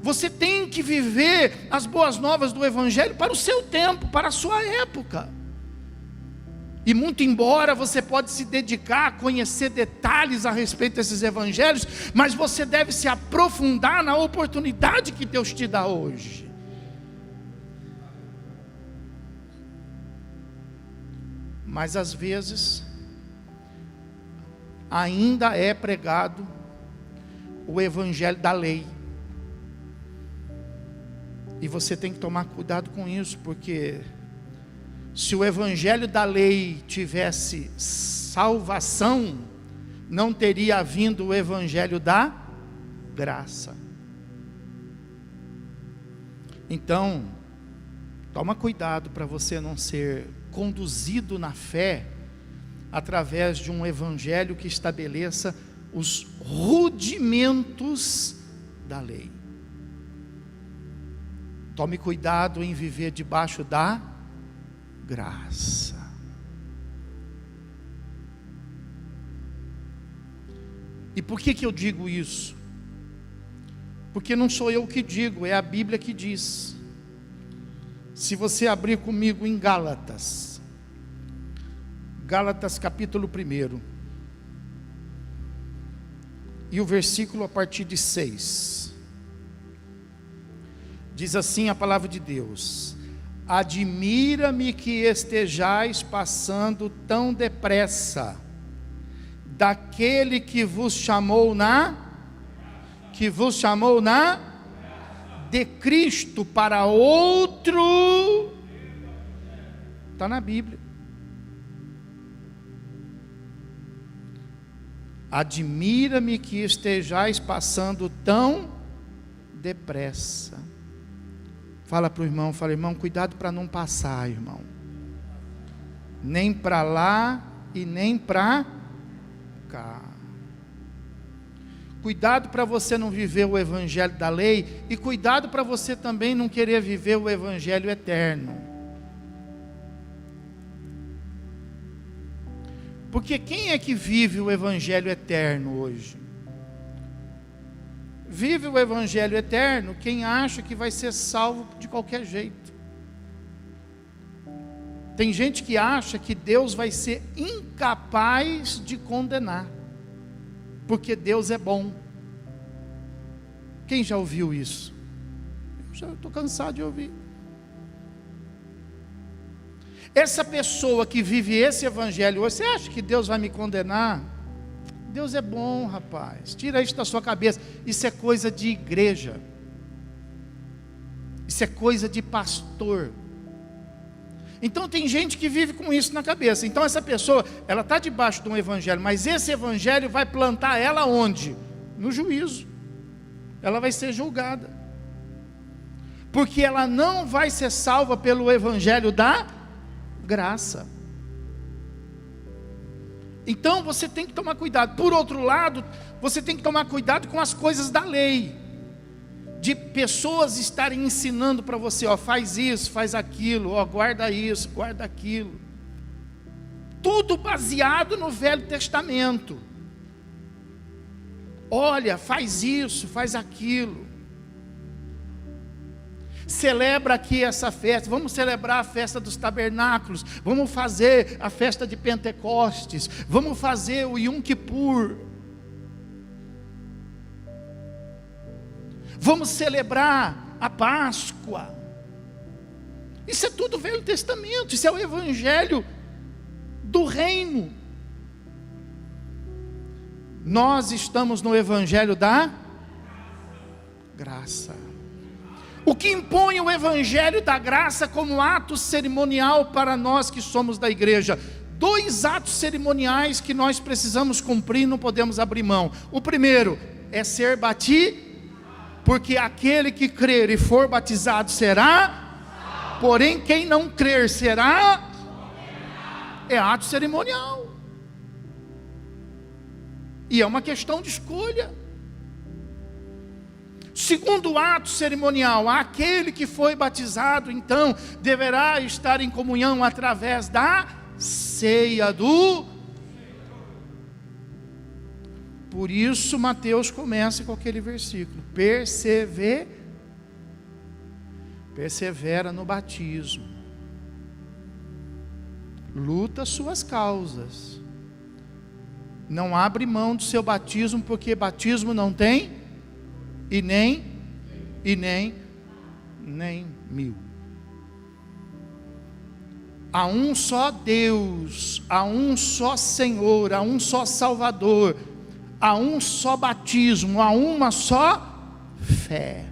[SPEAKER 1] Você tem que viver as boas novas do Evangelho para o seu tempo, para a sua época. E muito embora você pode se dedicar a conhecer detalhes a respeito desses evangelhos, mas você deve se aprofundar na oportunidade que Deus te dá hoje. Mas às vezes ainda é pregado o evangelho da lei. E você tem que tomar cuidado com isso, porque se o evangelho da lei tivesse salvação, não teria vindo o evangelho da graça. Então, toma cuidado para você não ser conduzido na fé através de um evangelho que estabeleça os rudimentos da lei. Tome cuidado em viver debaixo da graça. E por que eu digo isso? Porque não sou eu que digo, é a Bíblia que diz. Se você abrir comigo em Gálatas capítulo 1, e o versículo a partir de 6, diz assim a palavra de Deus: admira-me que estejais passando tão depressa daquele que vos chamou de Cristo para outro. Está na Bíblia. Admira-me que estejais passando tão depressa. Fala para o irmão, irmão, cuidado para não passar, irmão. Nem para lá e nem para cá. Cuidado para você não viver o evangelho da lei, e cuidado para você também não querer viver o evangelho eterno. Porque quem é que vive o evangelho eterno hoje? Vive o evangelho eterno quem acha que vai ser salvo de qualquer jeito. Tem gente que acha que Deus vai ser incapaz de condenar, porque Deus é bom. Quem já ouviu isso? Eu já estou cansado de ouvir. Essa pessoa que vive esse evangelho hoje, você acha que Deus vai me condenar? Deus é bom, rapaz. Tira isso da sua cabeça. Isso é coisa de igreja. Isso é coisa de pastor. Então tem gente que vive com isso na cabeça. Então essa pessoa, ela está debaixo de um evangelho, mas esse evangelho vai plantar ela onde? No juízo. Ela vai ser julgada. Porque ela não vai ser salva pelo evangelho da graça. Então você tem que tomar cuidado. Por outro lado, você tem que tomar cuidado com as coisas da lei, de pessoas estarem ensinando para você, ó, faz isso, faz aquilo, ó, guarda isso, guarda aquilo. Tudo baseado no Velho Testamento. Olha, faz isso, faz aquilo. Celebra aqui essa festa, vamos celebrar a festa dos tabernáculos, vamos fazer a festa de Pentecostes, vamos fazer o Yom Kippur, vamos celebrar a Páscoa. Isso é tudo Velho Testamento, isso é o evangelho do reino. Nós estamos no evangelho da graça. O que impõe o evangelho da graça como ato cerimonial para nós que somos da igreja? 2 atos cerimoniais que nós precisamos cumprir, não podemos abrir mão. O primeiro é ser batizado, porque aquele que crer e for batizado será, porém quem não crer será, é ato cerimonial. E é uma questão de escolha. Segundo ato cerimonial, aquele que foi batizado, então, deverá estar em comunhão através da ceia do... Por isso Mateus começa com aquele versículo: persevera no batismo, luta suas causas, não abre mão do seu batismo, porque batismo não tem e nem mil. Há um só Deus, há um só Senhor, há um só Salvador, há um só batismo, há uma só fé.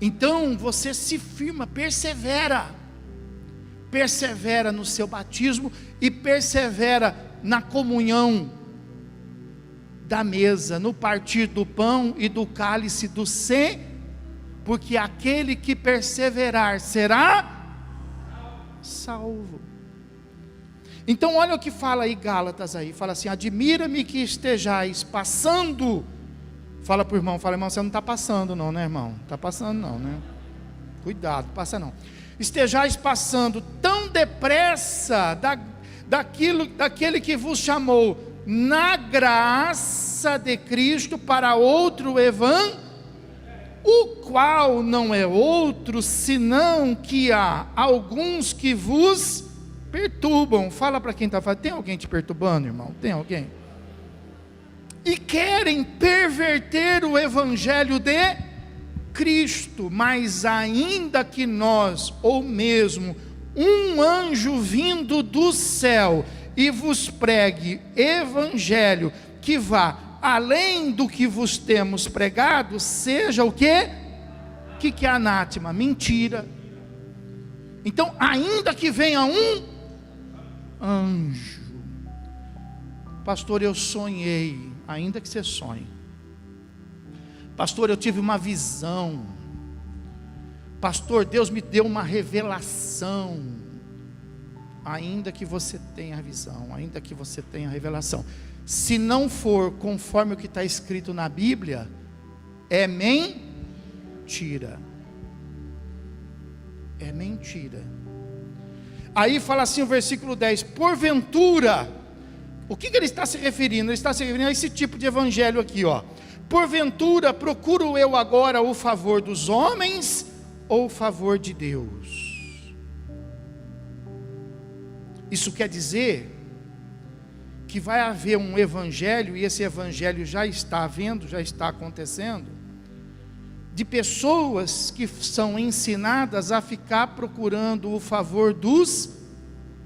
[SPEAKER 1] Então você se firma, persevera no seu batismo e persevera na comunhão da mesa, no partir do pão e do cálice do Senhor, porque aquele que perseverar será salvo. Então olha o que fala aí Gálatas aí, fala assim: admira-me que estejais passando. Fala para o irmão, fala: irmão, você não está passando não, né, irmão? Não está passando não, né? Cuidado, passa não. Estejais passando tão depressa daquele que vos chamou na graça de Cristo para outro evangelho, o qual não é outro senão que há alguns que vos perturbam. Fala para quem está falando: tem alguém te perturbando, irmão? Tem alguém? E querem perverter o evangelho de Cristo. Mas ainda que nós, ou mesmo um anjo vindo do céu, e vos pregue evangelho que vá além do que vos temos pregado, seja o quê? Que é anátema? Mentira. Então, ainda que venha um anjo, pastor, eu sonhei. Ainda que você sonhe, pastor, eu tive uma visão, pastor, Deus me deu uma revelação. Ainda que você tenha a visão, ainda que você tenha a revelação, se não for conforme o que está escrito na Bíblia, é mentira. É mentira. Aí fala assim o versículo 10: porventura, o que ele está se referindo? Ele está se referindo a esse tipo de evangelho aqui, ó. Porventura, procuro eu agora o favor dos homens ou o favor de Deus? Isso quer dizer que vai haver um evangelho, e esse evangelho já está havendo, já está acontecendo, de pessoas que são ensinadas a ficar procurando o favor dos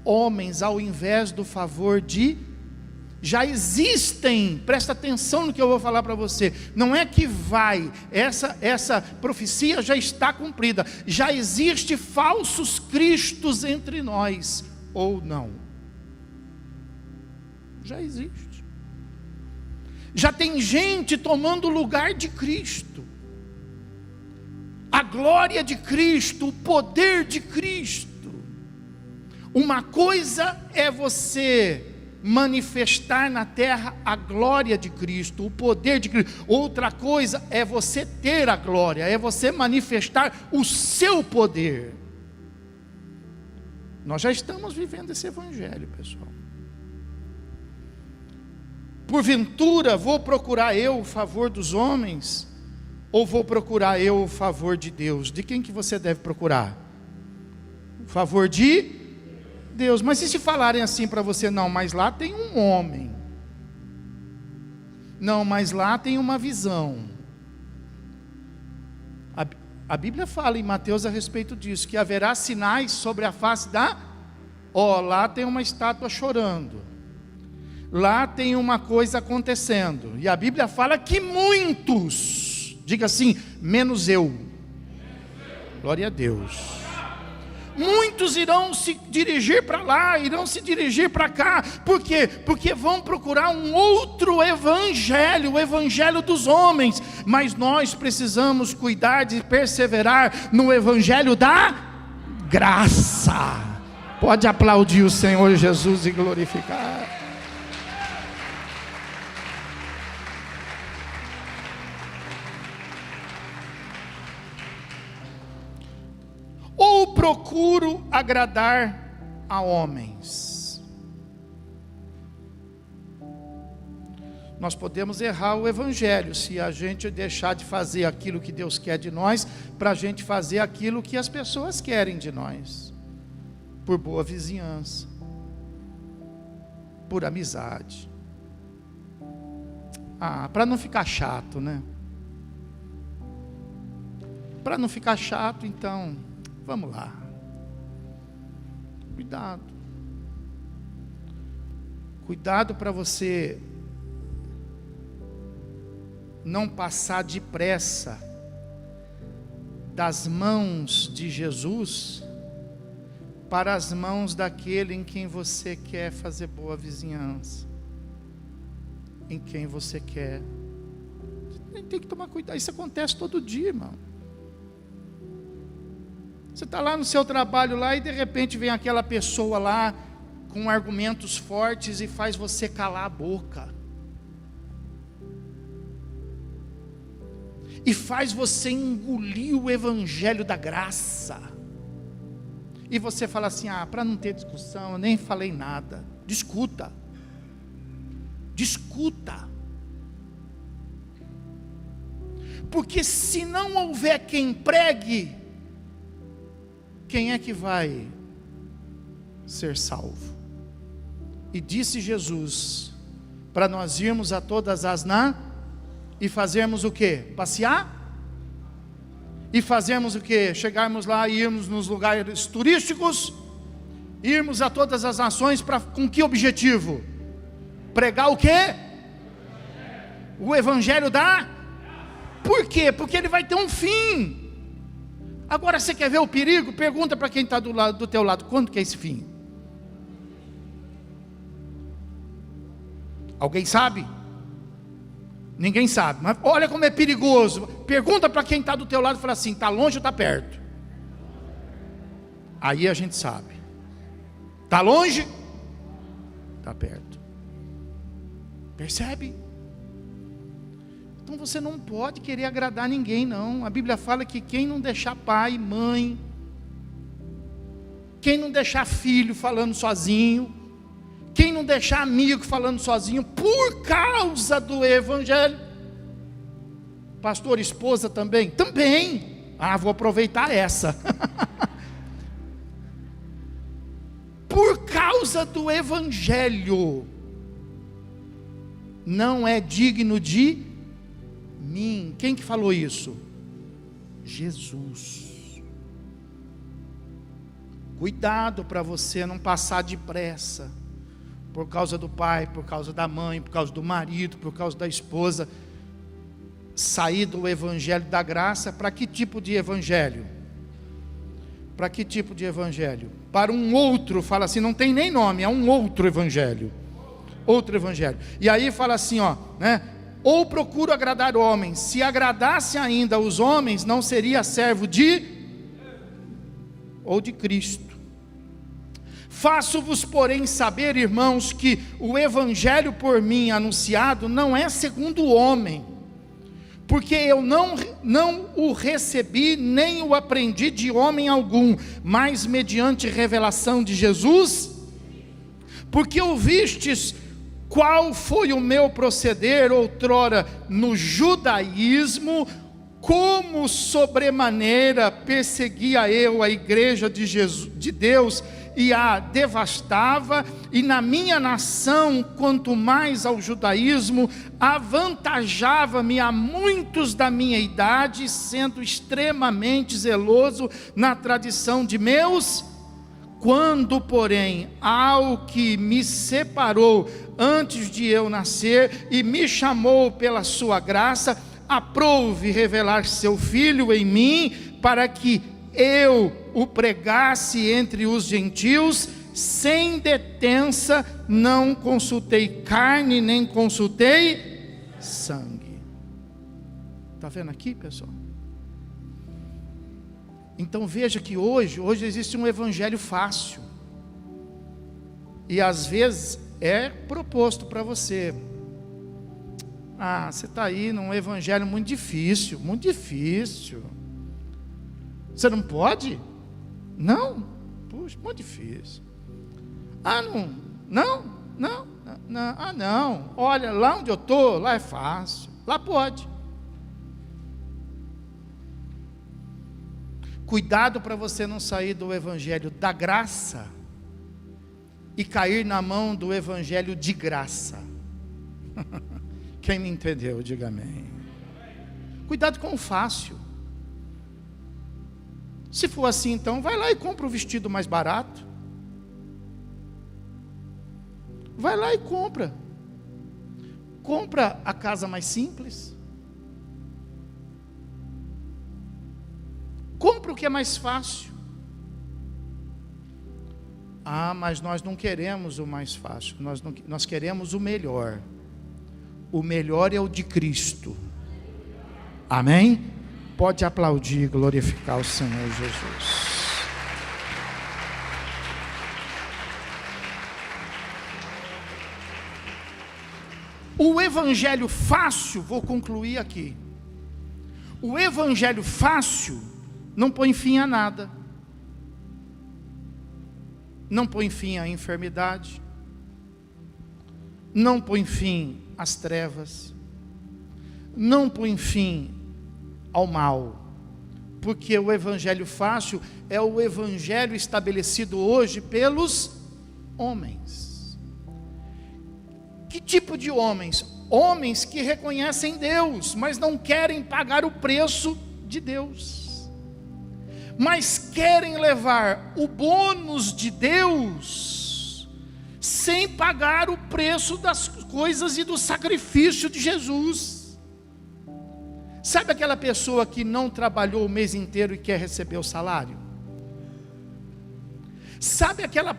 [SPEAKER 1] homens, ao invés do favor de Deus. Já existem, presta atenção no que eu vou falar para você, não é que vai, essa profecia já está cumprida, já existe falsos cristos entre nós, ou não? Já existe, já tem gente tomando o lugar de Cristo, a glória de Cristo, o poder de Cristo. Uma coisa é você manifestar na terra a glória de Cristo, o poder de Cristo. Outra coisa é você ter a glória, é você manifestar o seu poder. Nós já estamos vivendo esse evangelho, pessoal. Porventura vou procurar eu o favor dos homens, ou vou procurar eu o favor de Deus? De quem que você deve procurar? O favor de Deus. Mas e se falarem assim para você: não, mas lá tem um homem, não, mas lá tem uma visão. A Bíblia fala em Mateus a respeito disso, que haverá sinais sobre a face da... lá tem uma estátua chorando. lá tem uma coisa acontecendo, e a Bíblia fala que muitos, diga assim, menos eu, glória a Deus, muitos irão se dirigir para lá, irão se dirigir para cá. Por quê? Porque vão procurar um outro evangelho, o evangelho dos homens. Mas nós precisamos cuidar de perseverar no evangelho da graça. Pode aplaudir o Senhor Jesus e glorificar. Ou procuro agradar a homens. Nós podemos errar o evangelho se a gente deixar de fazer aquilo que Deus quer de nós, para a gente fazer aquilo que as pessoas querem de nós, por boa vizinhança, por amizade, para não ficar chato, né? Para não ficar chato, então, vamos lá. Cuidado. Cuidado para você não passar depressa das mãos de Jesus para as mãos daquele em quem você quer fazer boa vizinhança, em quem você quer. Tem que tomar cuidado. Isso acontece todo dia, irmão. Você está lá no seu trabalho lá e de repente vem aquela pessoa lá com argumentos fortes e faz você calar a boca. E faz você engolir o evangelho da graça. E você fala assim, para não ter discussão, eu nem falei nada. Discuta. Discuta. Porque se não houver quem pregue, quem é que vai ser salvo? E disse Jesus, para nós irmos a todas as e fazermos o quê? Passear? E fazermos o quê? Chegarmos lá e irmos nos lugares turísticos, irmos a todas as nações, com que objetivo? Pregar o quê? O evangelho Por quê? Porque ele vai ter um fim. Agora você quer ver o perigo? Pergunta para quem está do teu lado, quando que é esse fim? Alguém sabe? Ninguém sabe, mas olha como é perigoso. Pergunta para quem está do teu lado e fala assim, está longe ou está perto? Aí a gente sabe. Está longe? Está perto. Percebe? Então você não pode querer agradar ninguém, não. A Bíblia fala que quem não deixar pai, mãe, quem não deixar filho falando sozinho, quem não deixar amigo falando sozinho, por causa do evangelho. Pastor, esposa também? Também. Vou aproveitar essa. Por causa do evangelho, não é digno de mim. Quem que falou isso? Jesus. Cuidado para você não passar depressa, por causa do pai, por causa da mãe, por causa do marido, por causa da esposa, sair do evangelho da graça. Para que tipo de evangelho? Para que tipo de evangelho? Para um outro, fala assim, não tem nem nome, é um outro evangelho. Outro evangelho. E aí fala assim, né? Ou procuro agradar homens. Se agradasse ainda os homens, não seria servo de Cristo. Faço-vos, porém, saber, irmãos, que o evangelho por mim anunciado não é segundo o homem, porque eu não o recebi, nem o aprendi de homem algum, mas mediante revelação de Jesus, porque ouvistes qual foi o meu proceder outrora no judaísmo, como sobremaneira perseguia eu a igreja de Deus e a devastava, e na minha nação, quanto mais ao judaísmo, avantajava-me a muitos da minha idade, sendo extremamente zeloso na tradição de meus. Quando, porém, ao que me separou antes de eu nascer e me chamou pela sua graça, aprouve revelar seu Filho em mim, para que eu o pregasse entre os gentios, sem detença, não consultei carne, nem consultei sangue. Está vendo aqui, pessoal? Então veja que hoje existe um evangelho fácil, e às vezes é proposto para você: você está aí num evangelho muito difícil, você não pode? Não, puxa, muito difícil. Não, olha, lá onde eu estou, lá é fácil, lá pode. Cuidado para você não sair do evangelho da graça e cair na mão do evangelho de graça. Quem me entendeu, diga amém. Cuidado com o fácil. Se for assim, então vai lá e compra o vestido mais barato. Vai lá e compra a casa mais simples. Compra o que é mais fácil. Mas nós não queremos o mais fácil, nós queremos o melhor. O melhor é o de Cristo. Amém? Pode aplaudir e glorificar o Senhor Jesus. O evangelho fácil, vou concluir aqui. O evangelho fácil não põe fim a nada. Não põe fim à enfermidade. Não põe fim às trevas. Não põe fim ao mal. Porque o evangelho fácil é o evangelho estabelecido hoje pelos homens. Que tipo de homens? Homens que reconhecem Deus, mas não querem pagar o preço de Deus, mas querem levar o bônus de Deus, sem pagar o preço das coisas e do sacrifício de Jesus. Sabe aquela pessoa que não trabalhou o mês inteiro e quer receber o salário? Sabe aquela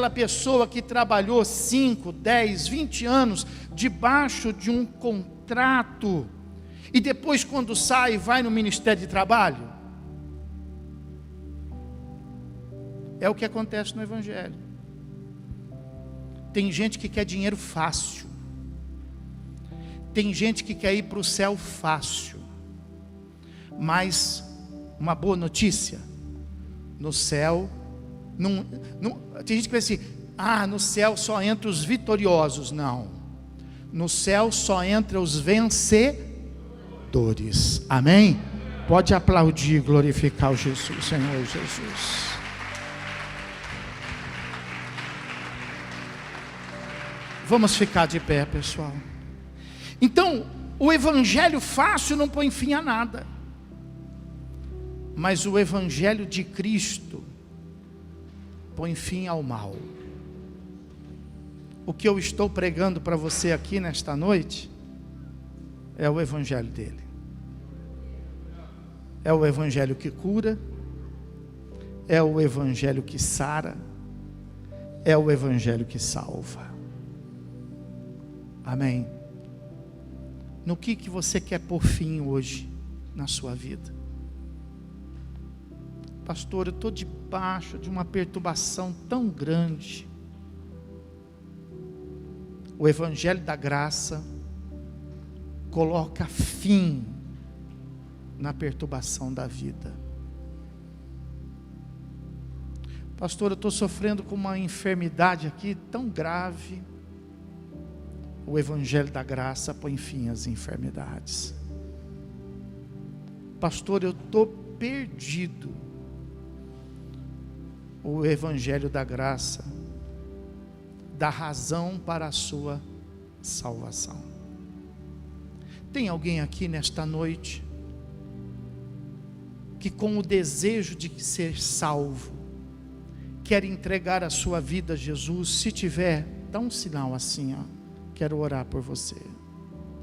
[SPEAKER 1] pessoa que trabalhou 5, 10, 20 anos debaixo de um contrato e depois, quando sai, vai no Ministério de Trabalho? É o que acontece no Evangelho. Tem gente que quer dinheiro fácil. Tem gente que quer ir para o céu fácil. Mas uma boa notícia: no céu tem gente que pensa assim: no céu só entra os vitoriosos. Não, no céu só entra os vencedores. Amém? Pode aplaudir e glorificar o Senhor Jesus. Vamos ficar de pé, pessoal. Então, o evangelho fácil não põe fim a nada, mas o evangelho de Cristo põe fim ao mal. O que eu estou pregando para você aqui nesta noite é o evangelho dele. É o evangelho que cura, é o evangelho que sara, é o evangelho que salva. Amém? No que você quer pôr fim hoje na sua vida? Pastor, eu estou debaixo de uma perturbação tão grande. O evangelho da graça coloca fim na perturbação da vida. Pastor, eu estou sofrendo com uma enfermidade aqui tão grave. O evangelho da graça põe fim às enfermidades. Pastor, eu estou perdido. O evangelho da graça dá razão para a sua salvação. Tem alguém aqui nesta noite que, com o desejo de ser salvo, quer entregar a sua vida a Jesus, se tiver, dá um sinal assim, ó. Quero orar por você.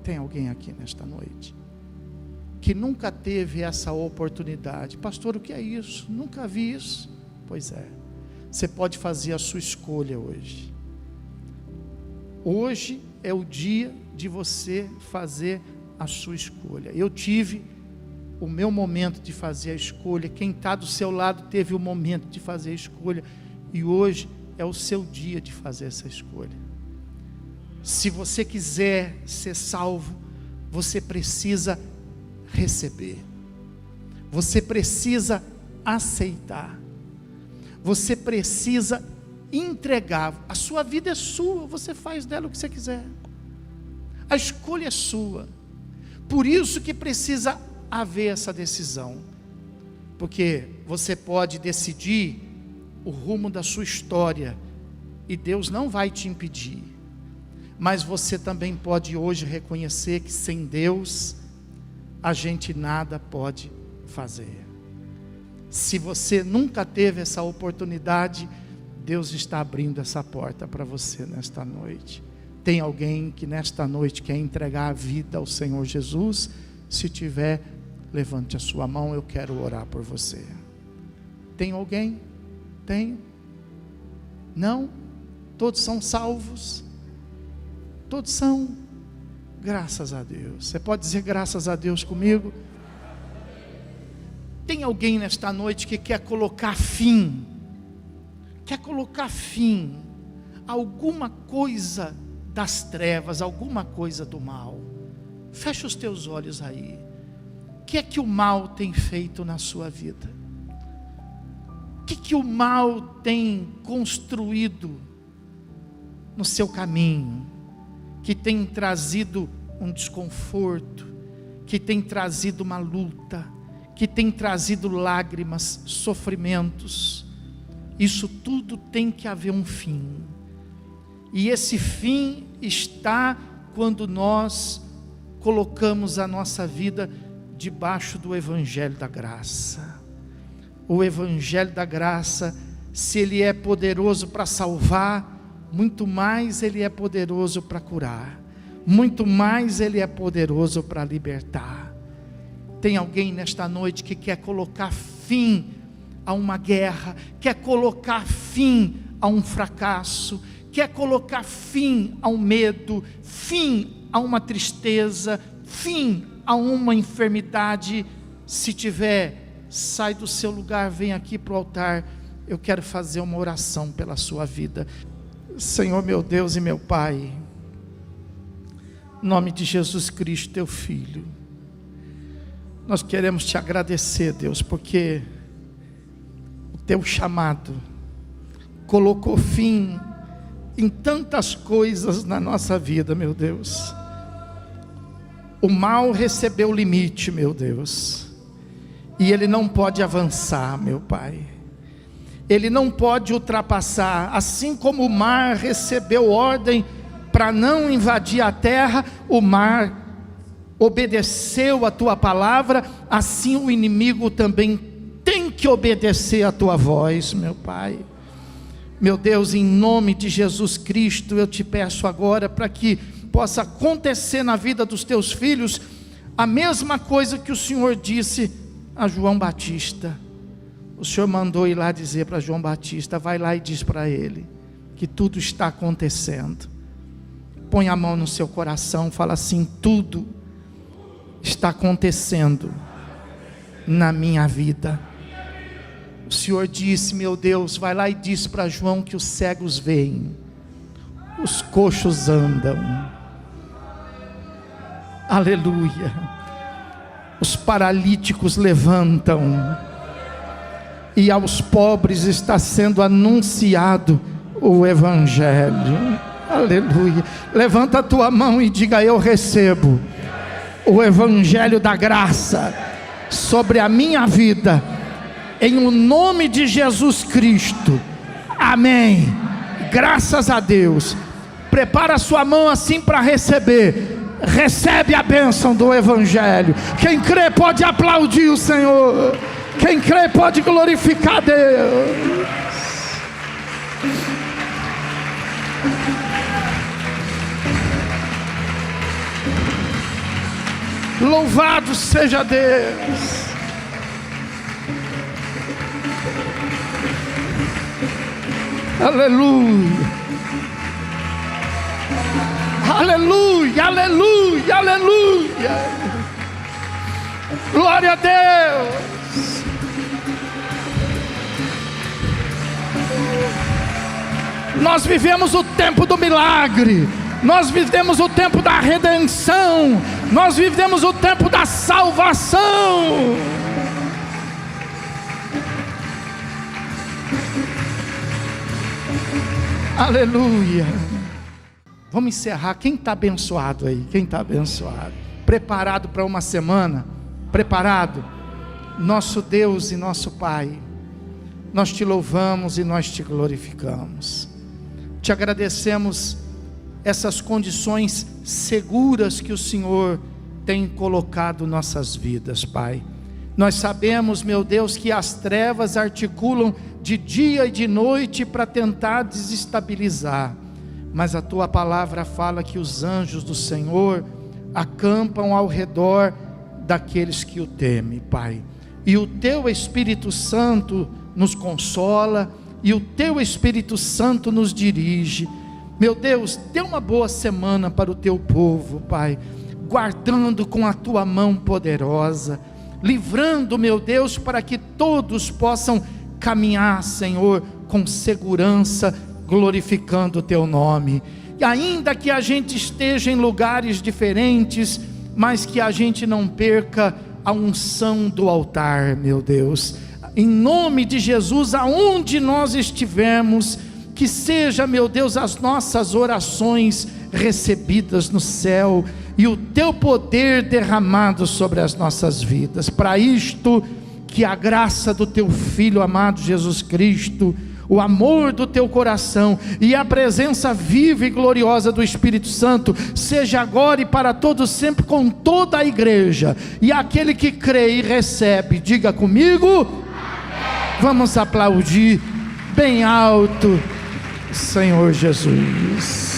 [SPEAKER 1] Tem alguém aqui nesta noite que nunca teve essa oportunidade? Pastor, o que é isso? Nunca vi isso. Pois é, você pode fazer a sua escolha hoje. Hoje é o dia de você fazer a sua escolha. Eu tive o meu momento de fazer a escolha, quem está do seu lado teve o momento de fazer a escolha, e hoje é o seu dia de fazer essa escolha. Se você quiser ser salvo, você precisa receber, você precisa aceitar, você precisa entregar. A sua vida é sua, você faz dela o que você quiser, a escolha é sua. Por isso que precisa haver essa decisão, porque você pode decidir o rumo da sua história, e Deus não vai te impedir, mas você também pode hoje reconhecer que sem Deus, a gente nada pode fazer. Se você nunca teve essa oportunidade, Deus está abrindo essa porta para você nesta noite. Tem alguém que nesta noite quer entregar a vida ao Senhor Jesus? Se tiver, levante a sua mão, eu quero orar por você. Tem alguém? Tem? Não? Todos são salvos? Todos são? Graças a Deus. Você pode dizer graças a Deus comigo? Tem alguém nesta noite que quer colocar fim a alguma coisa das trevas, alguma coisa do mal? Fecha os teus olhos aí. O que é que o mal tem feito na sua vida? O que é que o mal tem construído no seu caminho, que tem trazido um desconforto, que tem trazido uma luta, que tem trazido lágrimas, sofrimentos? Isso tudo tem que haver um fim, e esse fim está quando nós colocamos a nossa vida debaixo do Evangelho da Graça. O Evangelho da Graça, se ele é poderoso para salvar, muito mais ele é poderoso para curar, muito mais ele é poderoso para libertar. Tem alguém nesta noite que quer colocar fim a uma guerra, quer colocar fim a um fracasso, quer colocar fim ao medo, fim a uma tristeza, fim a uma enfermidade? Se tiver, sai do seu lugar, vem aqui para o altar. Eu quero fazer uma oração pela sua vida. Senhor meu Deus e meu Pai, em nome de Jesus Cristo, teu Filho, nós queremos te agradecer, Deus, porque o teu chamado colocou fim em tantas coisas na nossa vida, meu Deus. O mal recebeu limite, meu Deus, e ele não pode avançar, meu Pai. Ele não pode ultrapassar. Assim como o mar recebeu ordem para não invadir a terra, o mar obedeceu a tua palavra, assim o inimigo também tem que obedecer a tua voz, meu Pai. Meu Deus, em nome de Jesus Cristo, eu te peço agora para que possa acontecer na vida dos teus filhos a mesma coisa que o Senhor disse a João Batista. O Senhor mandou ir lá dizer para João Batista: vai lá e diz para ele que tudo está acontecendo. Põe a mão no seu coração, fala assim: tudo está acontecendo na minha vida. O Senhor disse, meu Deus, vai lá e diz para João que os cegos veem, os coxos andam, aleluia, os paralíticos levantam, e aos pobres está sendo anunciado o Evangelho, aleluia. Levanta a tua mão e diga: eu recebo o Evangelho da graça sobre a minha vida, em o nome de Jesus Cristo, amém. Graças a Deus. Prepara a sua mão assim para receber. Recebe a bênção do Evangelho. Quem crê pode aplaudir o Senhor. Quem crê pode glorificar a Deus. Louvado seja Deus. Aleluia. Aleluia, aleluia, aleluia. Glória a Deus. Nós vivemos o tempo do milagre. Nós vivemos o tempo da redenção. Nós vivemos o tempo da salvação. Aleluia. Vamos encerrar. Quem está abençoado aí? Quem está abençoado? Preparado para uma semana? Preparado? Nosso Deus e nosso Pai, nós te louvamos e nós te glorificamos. Te agradecemos essas condições seguras que o Senhor tem colocado nossas vidas, Pai. Nós sabemos, meu Deus, que as trevas articulam de dia e de noite para tentar desestabilizar, mas a tua palavra fala que os anjos do Senhor acampam ao redor daqueles que o temem, Pai. E o teu Espírito Santo nos consola, e o teu Espírito Santo nos dirige. Meu Deus, dê uma boa semana para o teu povo, Pai, guardando com a tua mão poderosa, livrando, meu Deus, para que todos possam caminhar, Senhor, com segurança, glorificando o teu nome. E ainda que a gente esteja em lugares diferentes, mas que a gente não perca a unção do altar, meu Deus. Em nome de Jesus, aonde nós estivermos, que seja, meu Deus, as nossas orações recebidas no céu, e o teu poder derramado sobre as nossas vidas. Para isto, que a graça do teu Filho amado Jesus Cristo, o amor do teu coração e a presença viva e gloriosa do Espírito Santo seja agora e para todos sempre com toda a igreja. E aquele que crê e recebe, diga comigo, amém. Vamos aplaudir bem alto, Senhor Jesus.